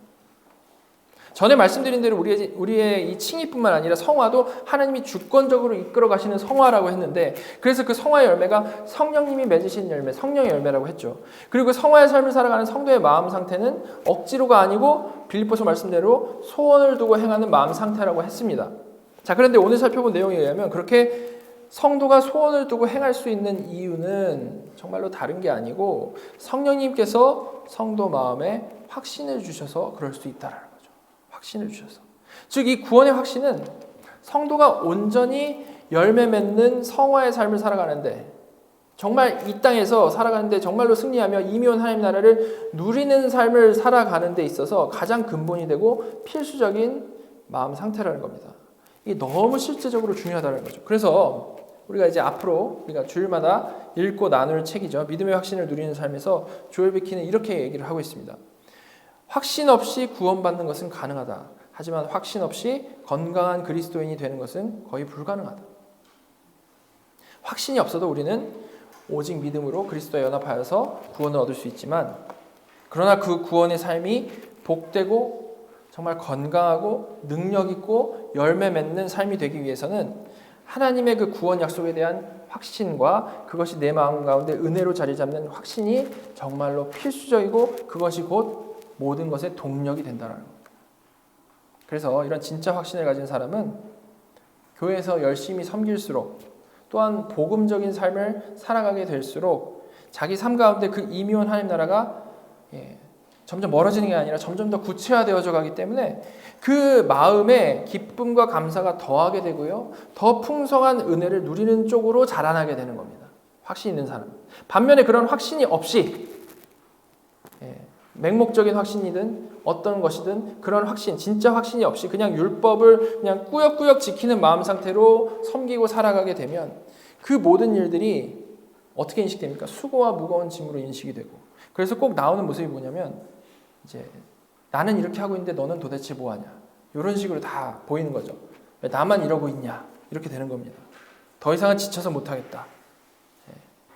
전에 말씀드린 대로 우리의 이 칭의뿐만 아니라 성화도 하나님이 주권적으로 이끌어 가시는 성화라고 했는데, 그래서 그 성화의 열매가 성령님이 맺으신 열매, 성령의 열매라고 했죠. 그리고 성화의 삶을 살아가는 성도의 마음 상태는 억지로가 아니고 빌립보서 말씀대로 소원을 두고 행하는 마음 상태라고 했습니다. 자, 그런데 오늘 살펴본 내용에 의하면 그렇게 성도가 소원을 두고 행할 수 있는 이유는 정말로 다른 게 아니고 성령님께서 성도 마음에 확신을 주셔서 그럴 수 있다라는 거죠. 확신을 주셔서. 즉, 이 구원의 확신은 성도가 온전히 열매 맺는 성화의 삶을 살아가는데, 정말 이 땅에서 살아가는데 정말로 승리하며 이미 온 하나님 나라를 누리는 삶을 살아가는 데 있어서 가장 근본이 되고 필수적인 마음 상태라는 겁니다. 이게 너무 실제적으로 중요하다는 거죠. 그래서 우리가 이제 앞으로 우리가 주일마다 읽고 나눌 책이죠. 믿음의 확신을 누리는 삶에서 조엘 비키는 이렇게 얘기를 하고 있습니다. 확신 없이 구원받는 것은 가능하다. 하지만 확신 없이 건강한 그리스도인이 되는 것은 거의 불가능하다. 확신이 없어도 우리는 오직 믿음으로 그리스도와 연합하여서 구원을 얻을 수 있지만, 그러나 그 구원의 삶이 복되고 정말 건강하고 능력 있고 열매 맺는 삶이 되기 위해서는 하나님의 그 구원 약속에 대한 확신과 그것이 내 마음 가운데 은혜로 자리 잡는 확신이 정말로 필수적이고 그것이 곧 모든 것의 동력이 된다는 겁니다. 그래서 이런 진짜 확신을 가진 사람은 교회에서 열심히 섬길수록, 또한 복음적인 삶을 살아가게 될수록 자기 삶 가운데 그 이미온 하나님 나라가 점점 멀어지는 게 아니라 점점 더 구체화되어져 가기 때문에 그 마음에 기쁨과 감사가 더하게 되고요, 더 풍성한 은혜를 누리는 쪽으로 자라나게 되는 겁니다. 확신 있는 사람. 반면에 그런 확신이 없이 맹목적인 확신이든 어떤 것이든 그런 확신, 진짜 확신이 없이 그냥 율법을 그냥 꾸역꾸역 지키는 마음 상태로 섬기고 살아가게 되면 그 모든 일들이 어떻게 인식됩니까? 수고와 무거운 짐으로 인식이 되고, 그래서 꼭 나오는 모습이 뭐냐면 이제 나는 이렇게 하고 있는데 너는 도대체 뭐하냐, 이런 식으로 다 보이는 거죠. 왜 나만 이러고 있냐, 이렇게 되는 겁니다. 더 이상은 지쳐서 못하겠다.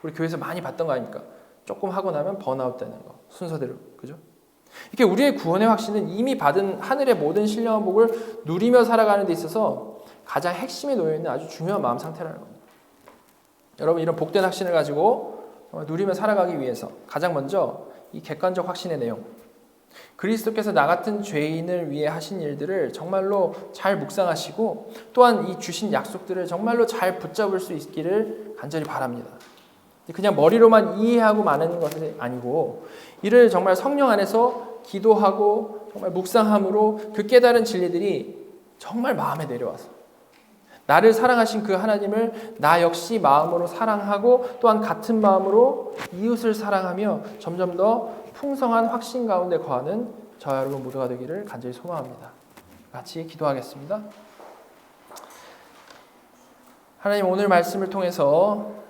우리 교회에서 많이 봤던 거 아닙니까? 조금 하고 나면 번아웃 되는 거, 순서대로. 그죠? 이렇게 우리의 구원의 확신은 이미 받은 하늘의 모든 신령한 복을 누리며 살아가는 데 있어서 가장 핵심에 놓여있는 아주 중요한 마음 상태라는 겁니다. 여러분, 이런 복된 확신을 가지고 누리며 살아가기 위해서 가장 먼저 이 객관적 확신의 내용, 그리스도께서 나 같은 죄인을 위해 하신 일들을 정말로 잘 묵상하시고, 또한 이 주신 약속들을 정말로 잘 붙잡을 수 있기를 간절히 바랍니다. 그냥 머리로만 이해하고 마는 것이 아니고 이를 정말 성령 안에서 기도하고 정말 묵상함으로 그 깨달은 진리들이 정말 마음에 내려와서 나를 사랑하신 그 하나님을 나 역시 마음으로 사랑하고, 또한 같은 마음으로 이웃을 사랑하며 점점 더 풍성한 확신 가운데 거하는 저와 여러분 모두가 되기를 간절히 소망합니다. 같이 기도하겠습니다. 하나님, 오늘 말씀을 통해서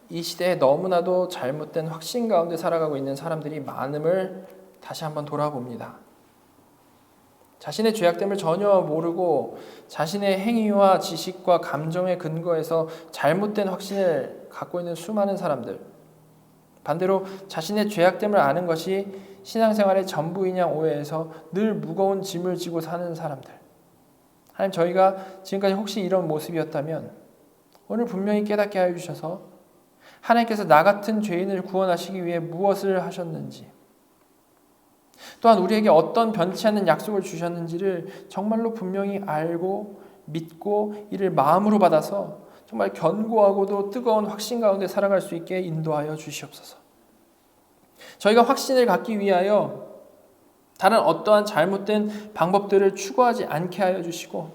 이 시대에 너무나도 잘못된 확신 가운데 살아가고 있는 사람들이 많음을 다시 한번 돌아봅니다. 자신의 죄악됨을 전혀 모르고 자신의 행위와 지식과 감정에 근거해서 잘못된 확신을 갖고 있는 수많은 사람들, 반대로 자신의 죄악됨을 아는 것이 신앙생활의 전부이냐 오해해서 늘 무거운 짐을 지고 사는 사람들, 하나님, 저희가 지금까지 혹시 이런 모습이었다면 오늘 분명히 깨닫게 하여 주셔서 하나님께서 나 같은 죄인을 구원하시기 위해 무엇을 하셨는지, 또한 우리에게 어떤 변치 않는 약속을 주셨는지를 정말로 분명히 알고 믿고 이를 마음으로 받아서 정말 견고하고도 뜨거운 확신 가운데 살아갈 수 있게 인도하여 주시옵소서. 저희가 확신을 갖기 위하여 다른 어떠한 잘못된 방법들을 추구하지 않게 하여 주시고,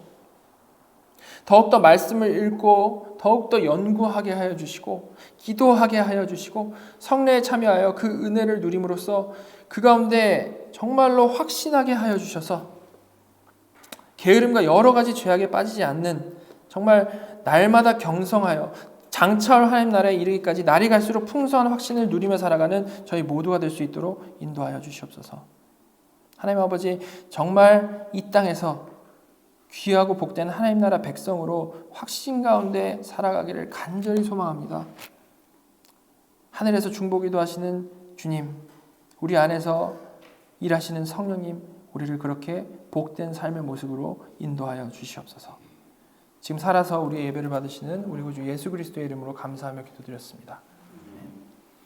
더욱더 말씀을 읽고 더욱더 연구하게 하여 주시고, 기도하게 하여 주시고, 성례에 참여하여 그 은혜를 누림으로써 그 가운데 정말로 확신하게 하여 주셔서 게으름과 여러 가지 죄악에 빠지지 않는, 정말 날마다 경성하여 장차올 하나님 나라에 이르기까지 날이 갈수록 풍성한 확신을 누리며 살아가는 저희 모두가 될 수 있도록 인도하여 주시옵소서. 하나님 아버지, 정말 이 땅에서 귀하고 복된 하나님 나라 백성으로 확신 가운데 살아가기를 간절히 소망합니다. 하늘에서 중보기도 하시는 주님, 우리 안에서 일하시는 성령님, 우리를 그렇게 복된 삶의 모습으로 인도하여 주시옵소서. 지금 살아서 우리의 예배를 받으시는 우리 구주 예수 그리스도의 이름으로 감사하며 기도드렸습니다.